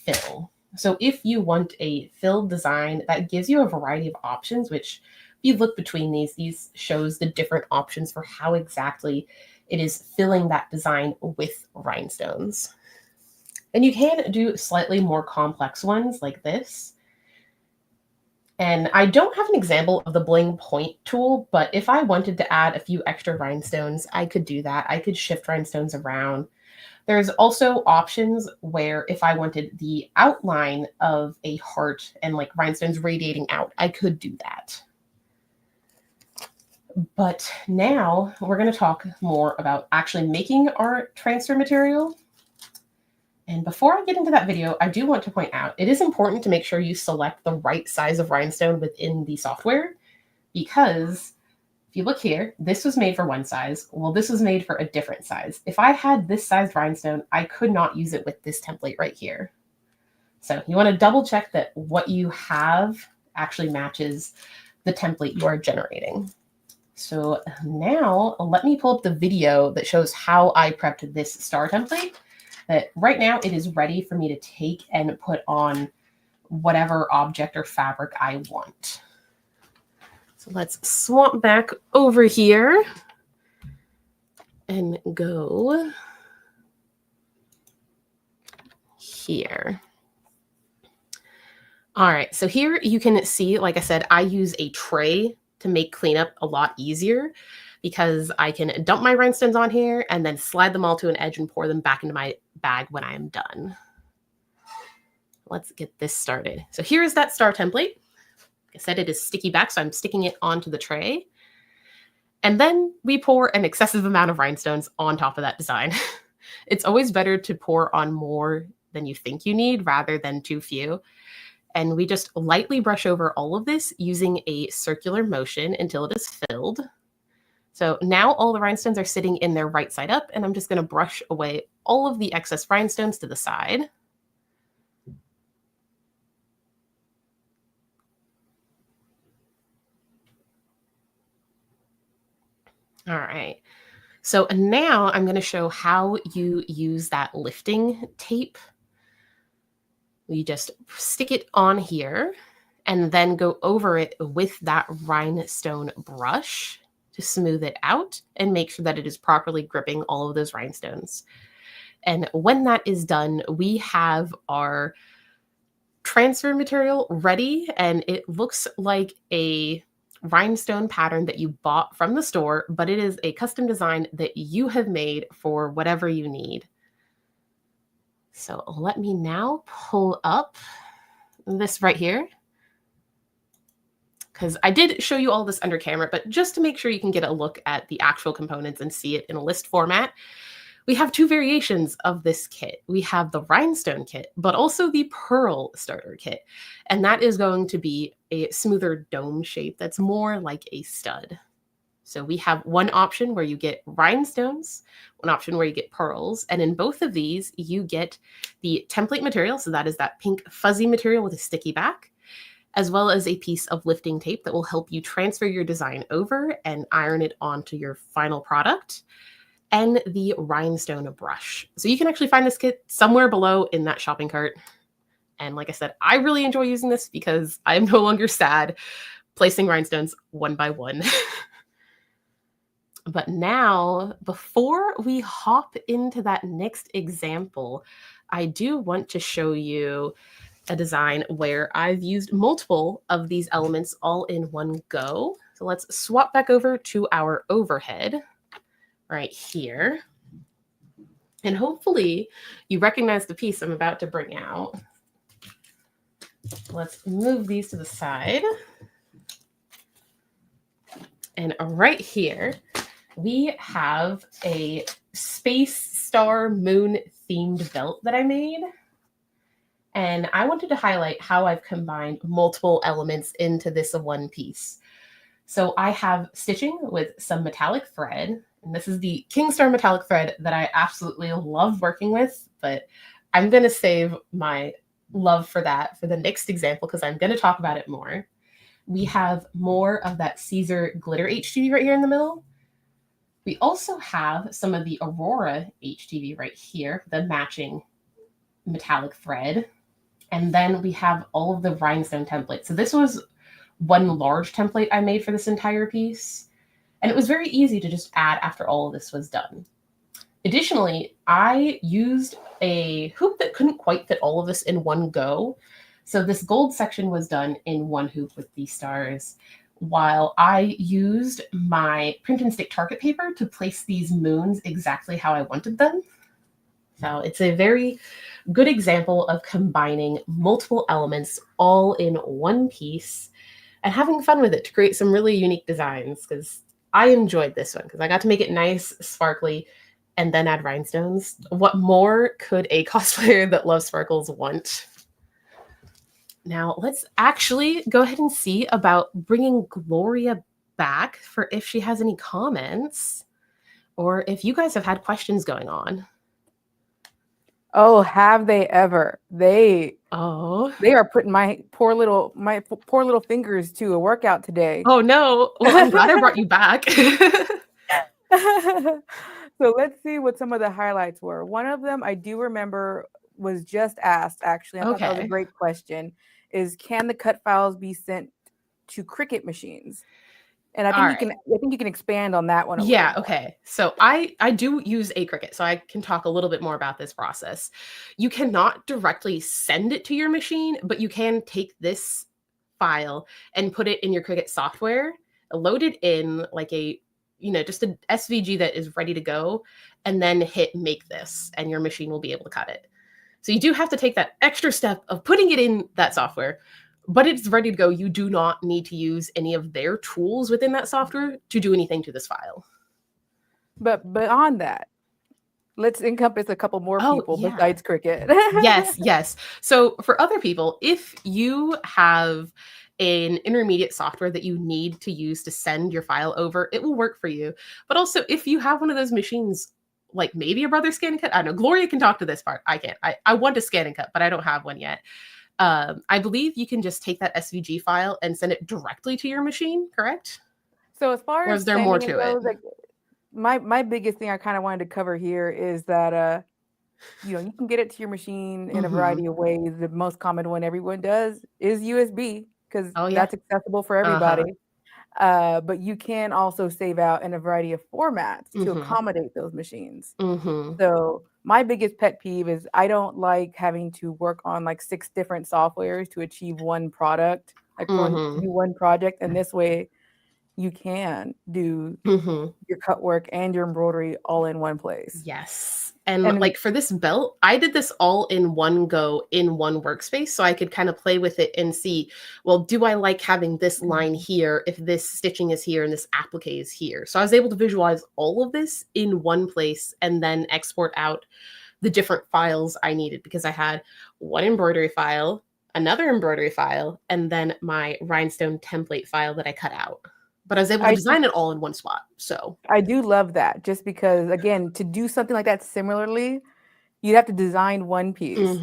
fill. So if you want a filled design, that gives you a variety of options, which if you look between these shows the different options for how exactly it is filling that design with rhinestones. And you can do slightly more complex ones like this. And I don't have an example of the bling point tool, but if I wanted to add a few extra rhinestones, I could do that. I could shift rhinestones around. There's also options where if I wanted the outline of a heart and like rhinestones radiating out, I could do that. But now we're going to talk more about actually making our transfer material. And before I get into that video, I do want to point out, it is important to make sure you select the right size of rhinestone within the software, because if you look here, this was made for one size. Well, this was made for a different size. If I had this size rhinestone, I could not use it with this template right here. So you want to double check that what you have actually matches the template you are generating. So now let me pull up the video that shows how I prepped this star template. That right now it is ready for me to take and put on whatever object or fabric I want. So let's swap back over here and go here. All right, so here you can see, like I said, I use a tray to make cleanup a lot easier, because I can dump my rhinestones on here and then slide them all to an edge and pour them back into my bag when I am done. let's get this started. So here is that star template. Like I said, it is sticky back, so I'm sticking it onto the tray. And then we pour an excessive amount of rhinestones on top of that design. It's always better to pour on more than you think you need rather than too few. And we just lightly brush over all of this using a circular motion until it is filled. So now all the rhinestones are sitting in their right side up, and I'm just going to brush away all of the excess rhinestones to the side. All right. So now I'm going to show how you use that lifting tape. We just stick it on here and then go over it with that rhinestone brush to smooth it out and make sure that it is properly gripping all of those rhinestones. And when that is done, we have our transfer material ready, and it looks like a rhinestone pattern that you bought from the store, but it is a custom design that you have made for whatever you need. So let me now pull up this right here, because I did show you all this under camera, but just to make sure you can get a look at the actual components and see it in a list format, we have two variations of this kit. We have the rhinestone kit, but also the pearl starter kit. And that is going to be a smoother dome shape that's more like a stud. So we have one option where you get rhinestones, one option where you get pearls. And in both of these, you get the template material. So that is that pink fuzzy material with a sticky back, as well as a piece of lifting tape that will help you transfer your design over and iron it onto your final product, and the rhinestone brush. So you can actually find this kit somewhere below in that shopping cart. And like I said, I really enjoy using this because I'm no longer sad placing rhinestones one by one. But now, before we hop into that next example, I do want to show you a design where I've used multiple of these elements all in one go. So let's swap back over to our overhead right here. And hopefully you recognize the piece I'm about to bring out. Let's move these to the side. And right here, we have a space star moon themed belt that I made. And I wanted to highlight how I've combined multiple elements into this one piece. So I have stitching with some metallic thread. And this is the Kingstar metallic thread that I absolutely love working with, but I'm going to save my love for that for the next example because I'm going to talk about it more. We have more of that Caesar glitter HTV right here in the middle. We also have some of the Aurora HTV right here, the matching metallic thread. And then we have all of the rhinestone templates. So this was one large template I made for this entire piece. And it was very easy to just add after all of this was done. Additionally, I used a hoop that couldn't quite fit all of this in one go. So this gold section was done in one hoop with these stars, while I used my print and stick Target paper to place these moons exactly how I wanted them. So it's a very good example of combining multiple elements all in one piece and having fun with it to create some really unique designs, because I enjoyed this one because I got to make it nice, sparkly, and then add rhinestones. What more could a cosplayer that loves sparkles want? Now let's actually go ahead and see about bringing Gloria back for if she has any comments or if you guys have had questions going on. Oh, have they ever? They are putting my poor little fingers to a workout today. Oh no. Well, I'm glad I brought you back. So let's see what some of the highlights were. One of them I do remember was just asked, actually. I thought that was a great question, is can the cut files be sent to Cricut machines? And I think you can expand on that one a little more. Okay. So I do use a Cricut, so I can talk a little bit more about this process. You cannot directly send it to your machine, but you can take this file and put it in your Cricut software, load it in like a, just an SVG that is ready to go, and then hit make this, and your machine will be able to cut it. So you do have to take that extra step of putting it in that software, but it's ready to go. You do not need to use any of their tools within that software to do anything to this file. But beyond that, let's encompass a couple more Oh, people yeah. besides Cricut. Yes. So for other people, if you have an intermediate software that you need to use to send your file over, it will work for you. But also, if you have one of those machines, like maybe a Brother Scan and Cut, I don't know, Gloria can talk to this part. I can't. I want to scan and cut, but I don't have one yet. I believe you can just take that SVG file and send it directly to your machine, correct? So as far Or as is there more sending it to it? goes, like my biggest thing I kind of wanted to cover here is that you can get it to your machine in a variety of ways. The most common one everyone does is USB because Oh, yeah. that's accessible for everybody. But you can also save out in a variety of formats to accommodate those machines. So my biggest pet peeve is I don't like having to work on like 6 different softwares to achieve one product, like to do one project. And this way you can do your cut work and your embroidery all in one place. Yes. And And like for this belt, I did this all in one go in one workspace so I could kind of play with it and see, well, do I like having this line here if this stitching is here and this applique is here? So I was able to visualize all of this in one place and then export out the different files I needed because I had one embroidery file, another embroidery file, and then my rhinestone template file that I cut out. But I was able to design it all in one spot. So I do love that just because, again, to do something like that similarly, you'd have to design one piece,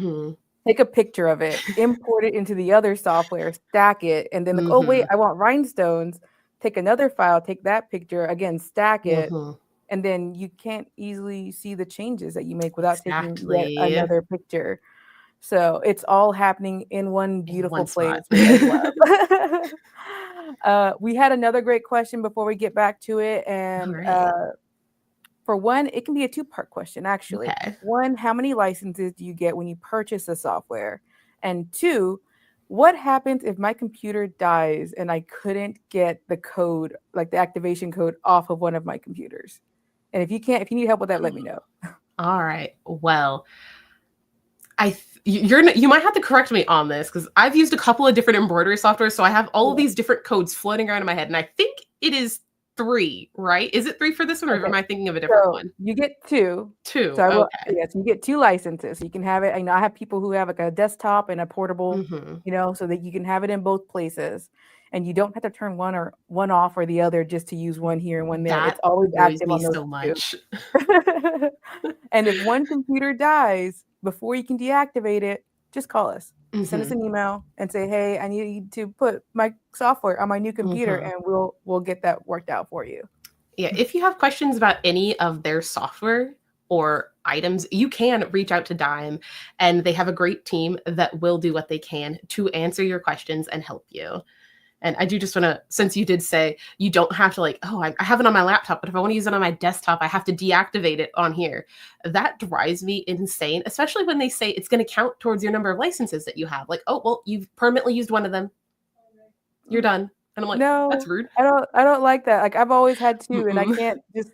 take a picture of it, import it into the other software, stack it, and then like, oh, wait, I want rhinestones. Take another file, take that picture, again, stack it, and then you can't easily see the changes that you make without taking yet another picture. So it's all happening in one beautiful place, which I love. We had another great question before we get back to it. And for one, it can be a 2-part question, actually. Okay. One, how many licenses do you get when you purchase the software? And 2, what happens if my computer dies and I couldn't get the code, like the activation code, off of one of my computers? And if you need help with that, let me know. All right. Well, you might have to correct me on this because I've used a couple of different embroidery software, so I have all of these different codes floating around in my head, and I think it is 3, right? Is it 3 for this one, or am I thinking of a different one? You get 2. 2. So Okay. Yes, you get 2 licenses. You can have it. I have people who have like a desktop and a portable, so that you can have it in both places, and you don't have to turn one off or the other just to use one here and one there. It's always active on those so much. 2. And if one computer dies before you can deactivate it, just call us. Send us an email and say, hey, I need to put my software on my new computer, and we'll get that worked out for you. Yeah, if you have questions about any of their software or items, you can reach out to Dime, and they have a great team that will do what they can to answer your questions and help you. And I do just want to, since you did say you don't have to like, oh, I have it on my laptop, but if I want to use it on my desktop, I have to deactivate it on here. That drives me insane, especially when they say it's going to count towards your number of licenses that you have. Like, oh, well, you've permanently used one of them. You're done. And I'm like, no, that's rude. I don't like that. Like I've always had 2, and I can't just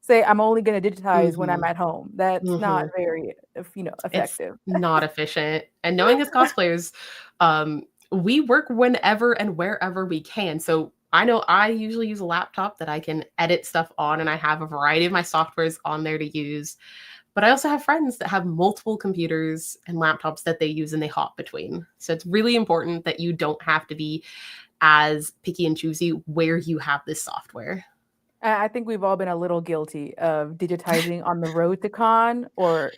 say I'm only going to digitize when I'm at home. That's not very, effective. It's not efficient. And knowing as cosplayers, we work whenever and wherever we can. So I know I usually use a laptop that I can edit stuff on, and I have a variety of my softwares on there to use. But I also have friends that have multiple computers and laptops that they use and they hop between. So it's really important that you don't have to be as picky and choosy where you have this software. I think we've all been a little guilty of digitizing on the road to con or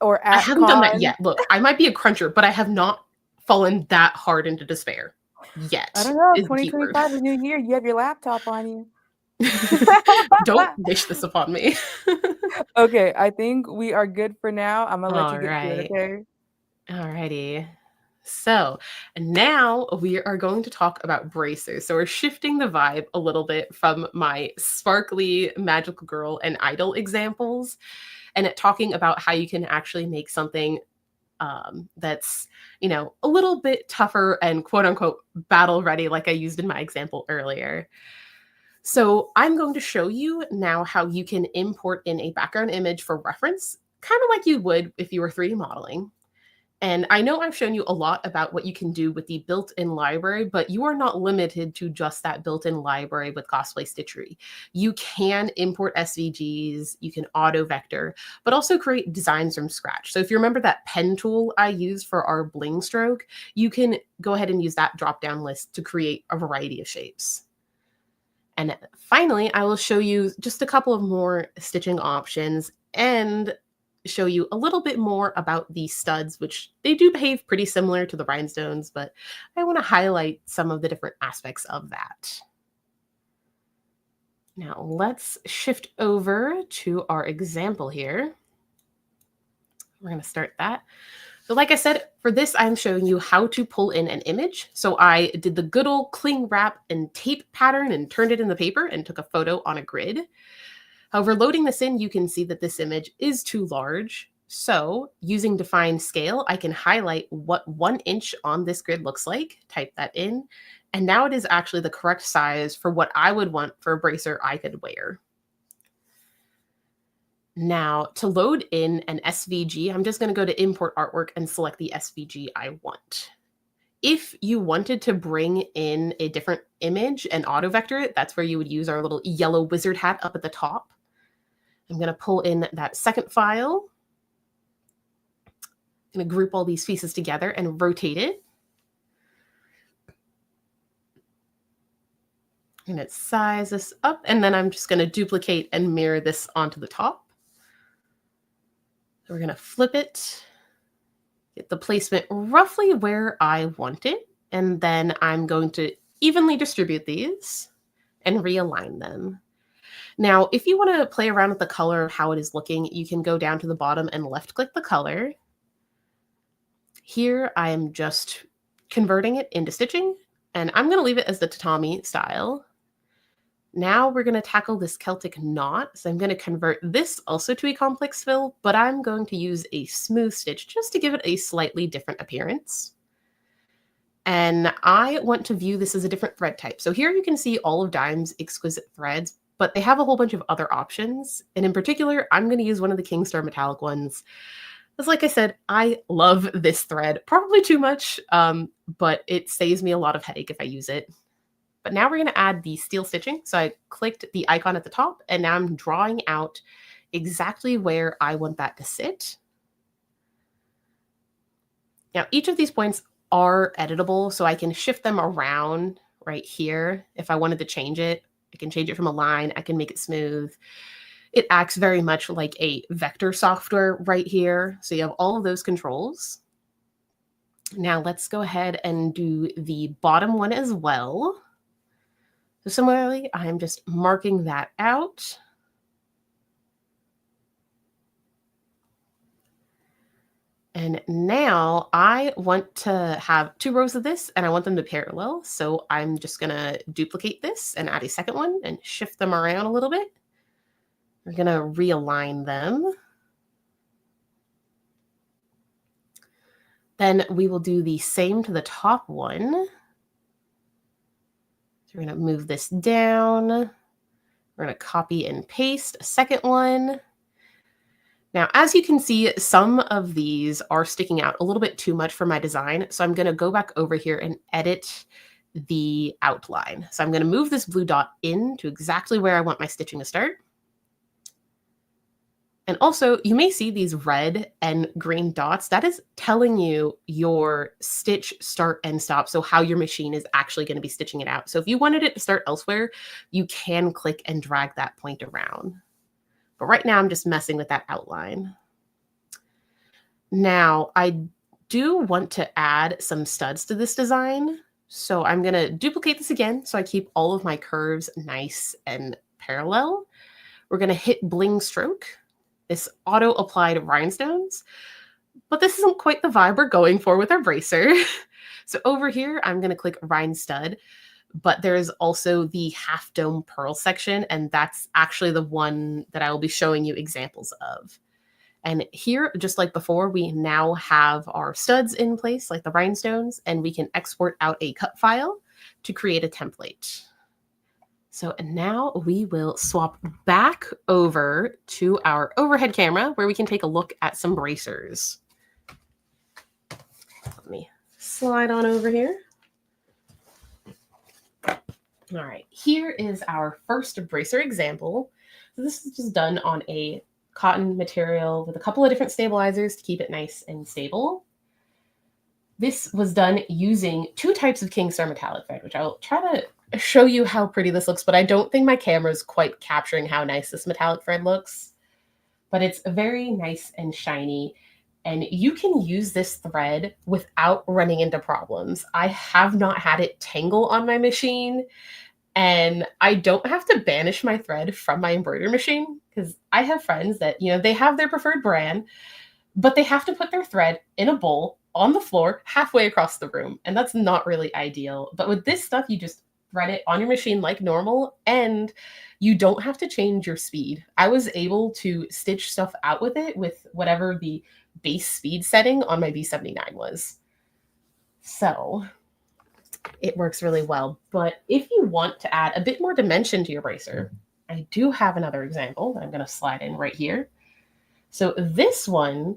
at I haven't con. done that yet. Look, I might be a cruncher, but I have not fallen that hard into despair yet. I don't know. 2025 is new year. You have your laptop on you. Don't wish this upon me. Okay, I think we are good for now. I'm gonna let you get to it, okay? Alrighty. So now we are going to talk about bracers. So we're shifting the vibe a little bit from my sparkly magical girl and idol examples and talking about how you can actually make something that's, a little bit tougher and quote unquote battle ready, like I used in my example earlier. So I'm going to show you now how you can import in a background image for reference, kind of like you would if you were 3D modeling. And I know I've shown you a lot about what you can do with the built-in library, but you are not limited to just that built-in library with Cosplay Stitchery. You can import SVGs, you can auto vector, but also create designs from scratch. So if you remember that pen tool I used for our bling stroke, you can go ahead and use that drop-down list to create a variety of shapes. And finally, I will show you just a couple of more stitching options and show you a little bit more about the studs, which they do behave pretty similar to the rhinestones, but I want to highlight some of the different aspects of that. Now let's shift over to our example here. We're going to start that. So like I said, for this, I'm showing you how to pull in an image. So I did the good old cling wrap and tape pattern and turned it in the paper and took a photo on a grid. However, loading this in, you can see that this image is too large. So using define scale, I can highlight what 1 inch on this grid looks like, type that in, and now it is actually the correct size for what I would want for a bracer I could wear. Now, to load in an SVG, I'm just going to go to import artwork and select the SVG I want. If you wanted to bring in a different image and auto vector it, that's where you would use our little yellow wizard hat up at the top. I'm going to pull in that second file. I'm going to group all these pieces together and rotate it. I'm going to size this up, and then I'm just going to duplicate and mirror this onto the top. We're going to flip it, get the placement roughly where I want it, and then I'm going to evenly distribute these and realign them. Now, if you want to play around with the color of how it is looking, you can go down to the bottom and left-click the color. Here, I am just converting it into stitching, and I'm going to leave it as the tatami style. Now we're going to tackle this Celtic knot. So I'm going to convert this also to a complex fill, but I'm going to use a smooth stitch just to give it a slightly different appearance. And I want to view this as a different thread type. So here you can see all of Dime's exquisite threads, but they have a whole bunch of other options. And in particular, I'm going to use one of the Kingstar metallic ones. Because like I said, I love this thread, probably too much, but it saves me a lot of headache if I use it. But now we're going to add the steel stitching. So I clicked the icon at the top, and now I'm drawing out exactly where I want that to sit. Now, each of these points are editable, so I can shift them around right here. If I wanted to change it, I can change it from a line. I can make it smooth. It acts very much like a vector software right here. So you have all of those controls. Now let's go ahead and do the bottom one as well. So similarly, I'm just marking that out. And now I want to have 2 rows of this, and I want them to parallel. So I'm just going to duplicate this and add a second one and shift them around a little bit. We're going to realign them. Then we will do the same to the top one. We're going to move this down. We're going to copy and paste a second one. Now, as you can see, some of these are sticking out a little bit too much for my design. So I'm going to go back over here and edit the outline. So I'm going to move this blue dot in to exactly where I want my stitching to start. And also, you may see these red and green dots. That is telling you your stitch start and stop, so how your machine is actually going to be stitching it out. So if you wanted it to start elsewhere, you can click and drag that point around. But right now, I'm just messing with that outline. Now, I do want to add some studs to this design. So I'm going to duplicate this again so I keep all of my curves nice and parallel. We're going to hit bling stroke. This auto-applied rhinestones, but this isn't quite the vibe we're going for with our bracer. So over here, I'm going to click rhine stud, but there's also the half dome pearl section, and that's actually the one that I will be showing you examples of. And here, just like before, we now have our studs in place, like the rhinestones, and we can export out a cut file to create a template. So now we will swap back over to our overhead camera where we can take a look at some bracers. Let me slide on over here. All right, here is our first bracer example. So this is just done on a cotton material with a couple of different stabilizers to keep it nice and stable. This was done using 2 types of Kingstar metallic thread, which I'll try to show you how pretty this looks, but I don't think my camera is quite capturing how nice this metallic thread looks. But it's very nice and shiny, and you can use this thread without running into problems. I have not had it tangle on my machine, and I don't have to banish my thread from my embroidery machine, because I have friends that, they have their preferred brand, but they have to put their thread in a bowl on the floor halfway across the room, and that's not really ideal. But with this stuff, you just thread it on your machine like normal, and you don't have to change your speed. I was able to stitch stuff out with it with whatever the base speed setting on my B79 was. So it works really well. But if you want to add a bit more dimension to your bracer, I do have another example that I'm going to slide in right here. So this one,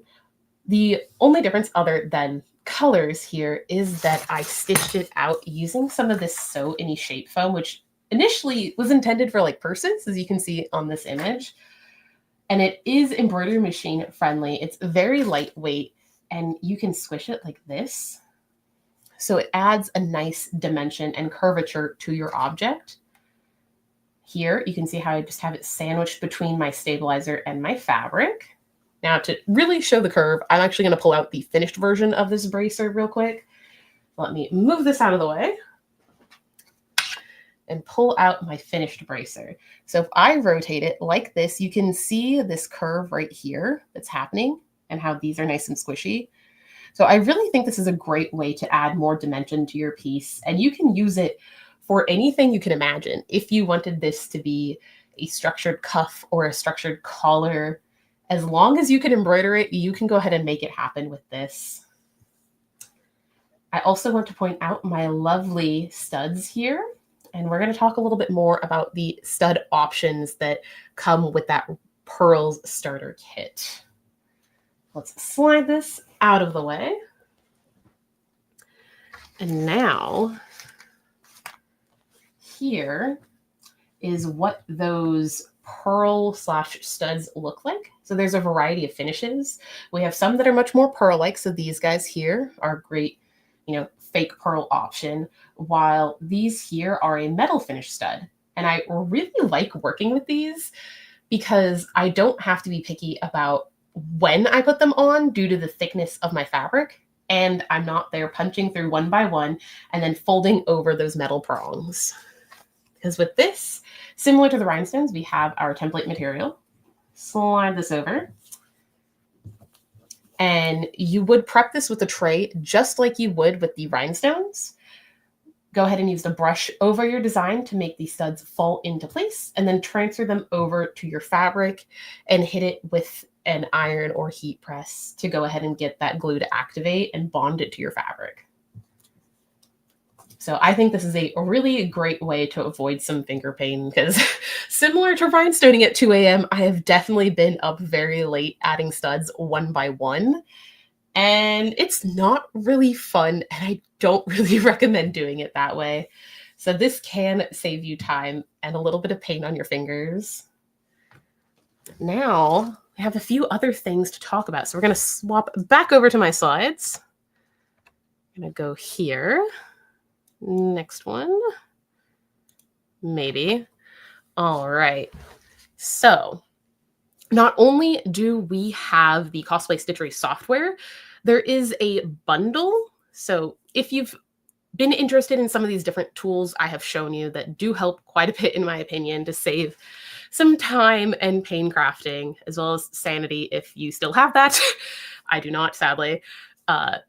the only difference other than colors here is that I stitched it out using some of this So Any shape foam, which initially was intended for like purses, as you can see on this image. And it is embroidery machine friendly. It's very lightweight, and you can squish it like this. So it adds a nice dimension and curvature to your object. Here, you can see how I just have it sandwiched between my stabilizer and my fabric. Now, to really show the curve, I'm actually going to pull out the finished version of this bracer real quick. Let me move this out of the way and pull out my finished bracer. So if I rotate it like this, you can see this curve right here that's happening and how these are nice and squishy. So I really think this is a great way to add more dimension to your piece, and you can use it for anything you can imagine. If you wanted this to be a structured cuff or a structured collar, as long as you can embroider it, you can go ahead and make it happen with this. I also want to point out my lovely studs here, and we're going to talk a little bit more about the stud options that come with that Pearls starter kit. Let's slide this out of the way. And now, here is what those pearl/studs look like. So there's a variety of finishes. We have some that are much more pearl-like. So these guys here are a great, fake pearl option, while these here are a metal finish stud. And I really like working with these because I don't have to be picky about when I put them on due to the thickness of my fabric. And I'm not there punching through one by one and then folding over those metal prongs. Because with this, similar to the rhinestones, we have our template material. Slide this over. And you would prep this with a tray just like you would with the rhinestones. Go ahead and use the brush over your design to make these studs fall into place, and then transfer them over to your fabric and hit it with an iron or heat press to go ahead and get that glue to activate and bond it to your fabric. So I think this is a really great way to avoid some finger pain, because similar to rhinestoning at 2 a.m., I have definitely been up very late adding studs one by one. And it's not really fun, and I don't really recommend doing it that way. So this can save you time and a little bit of pain on your fingers. Now, I have a few other things to talk about. So we're going to swap back over to my slides. I'm going to go here. Next one. Maybe. All right. So not only do we have the Cosplay Stitchery software, there is a bundle. So if you've been interested in some of these different tools I have shown you that do help quite a bit, in my opinion, to save some time and pain crafting, as well as sanity if you still have that. I do not, sadly.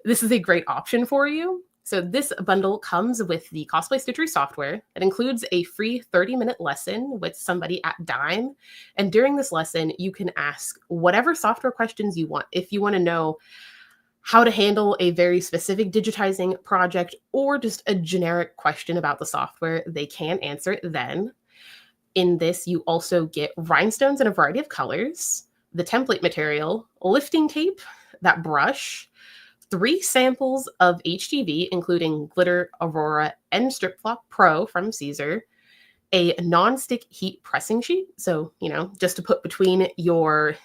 This is a great option for you. So this bundle comes with the Cosplay Stitchery software. It includes a free 30-minute lesson with somebody at Dime. And during this lesson, you can ask whatever software questions you want. If you want to know how to handle a very specific digitizing project or just a generic question about the software, they can answer it then. In this, you also get rhinestones in a variety of colors, the template material, lifting tape, that brush, 3 samples of HTV, including Glitter, Aurora, and Strip Flock Pro from Caesar, a non-stick heat pressing sheet. So, just to put between your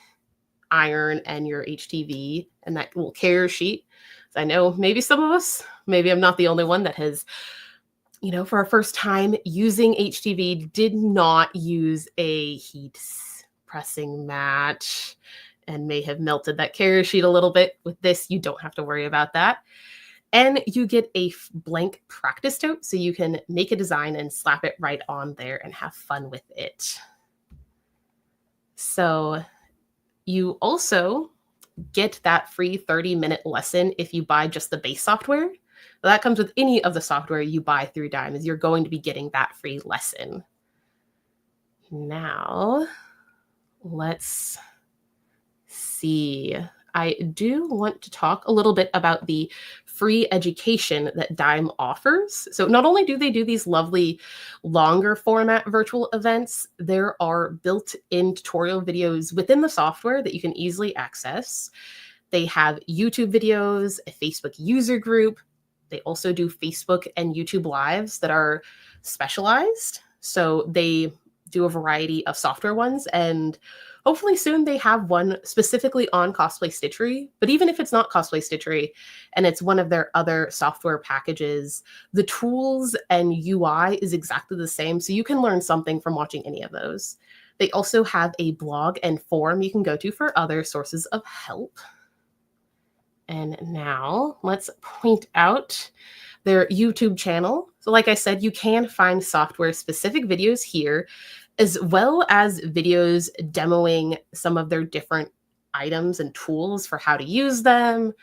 iron and your HTV, and that little carrier sheet. So I know maybe some of us, maybe I'm not the only one that has, for our first time using HTV, did not use a heat pressing mat and may have melted that carrier sheet a little bit. With this, you don't have to worry about that. And you get a blank practice tote, so you can make a design and slap it right on there and have fun with it. So you also get that free 30-minute lesson if you buy just the base software. That comes with any of the software you buy through Dime, is you're going to be getting that free lesson. Now, let's see. I do want to talk a little bit about the free education that Dime offers. So not only do they do these lovely longer format virtual events, there are built-in tutorial videos within the software that you can easily access. They have YouTube videos, a Facebook user group. They also do Facebook and YouTube lives that are specialized. So they do a variety of software ones, and hopefully soon they have one specifically on Cosplay Stitchery. But even if it's not Cosplay Stitchery and it's one of their other software packages, the tools and UI is exactly the same. So you can learn something from watching any of those. They also have a blog and forum you can go to for other sources of help. And now let's point out their YouTube channel. So like I said, you can find software specific videos here, as well as videos demoing some of their different items and tools for how to use them,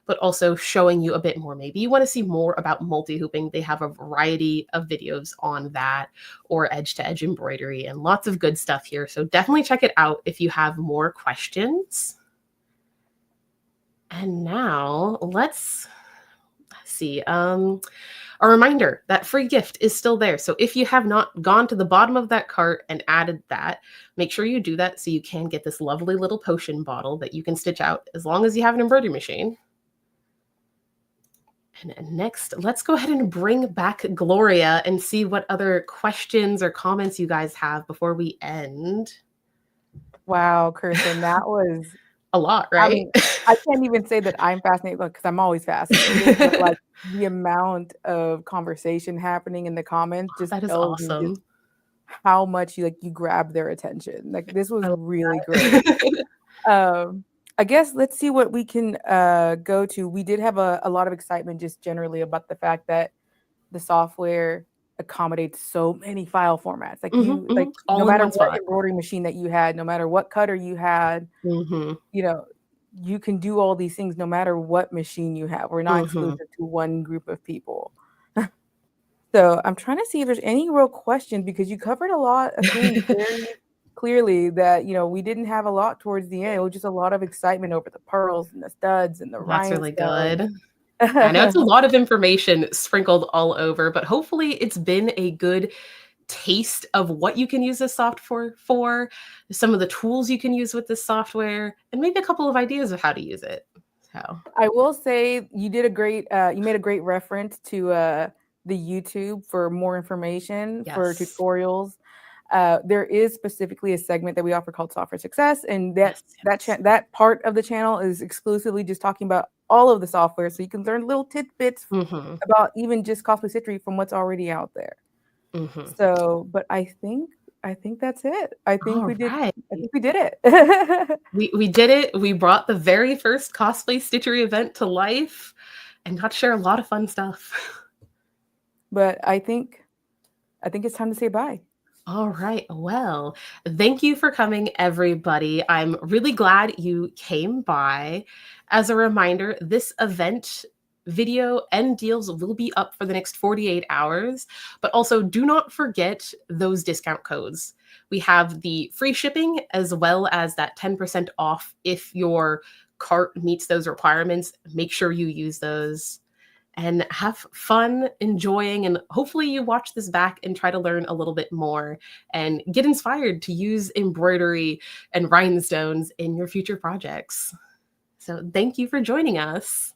but also showing you a bit more. Maybe you want to see more about multi-hooping. They have a variety of videos on that, or edge-to-edge embroidery, and lots of good stuff here. So definitely check it out if you have more questions. And now let's see. A reminder that free gift is still there. So if you have not gone to the bottom of that cart and added that, make sure you do that so you can get this lovely little potion bottle that you can stitch out as long as you have an embroidery machine. And next, let's go ahead and bring back Gloria and see what other questions or comments you guys have before we end. Wow, Kirsten, that was a lot, right? I mean, I can't even say that I'm fascinated because I'm always fascinated, but like the amount of conversation happening in the comments just that is tells me awesome. just how much you grab their attention. Like this was really great. I guess let's see what we can go to. We did have a lot of excitement just generally about the fact that the software accommodates so many file formats. Like All no in matter one what spot. embroidery machine that you had, no matter what cutter you had, you can do all these things no matter what machine you have. We're not exclusive to one group of people. So I'm trying to see if there's any real questions, because you covered a lot of things very clearly that, we didn't have a lot towards the end. It was just a lot of excitement over the pearls and the studs and the That's really rhinestones. good. I know it's a lot of information sprinkled all over, but hopefully it's been a good taste of what you can use this software for, some of the tools you can use with this software, and maybe a couple of ideas of how to use it. So I will say you did you made a great reference to the YouTube for more information for tutorials. There is specifically a segment that we offer called Software Success, and that part of the channel is exclusively just talking about all of the software, so you can learn little tidbits about even just Cosplay Stitchery from what's already out there. So, but I think that's it. I think we did it. we did it. We brought the very first Cosplay Stitchery event to life and got to share a lot of fun stuff. But I think it's time to say bye. All right. Well, thank you for coming, everybody. I'm really glad you came by. As a reminder, this event video and deals will be up for the next 48 hours, but also do not forget those discount codes. We have the free shipping as well as that 10% off if your cart meets those requirements. Make sure you use those and have fun enjoying, and hopefully you watch this back and try to learn a little bit more and get inspired to use embroidery and rhinestones in your future projects. So thank you for joining us.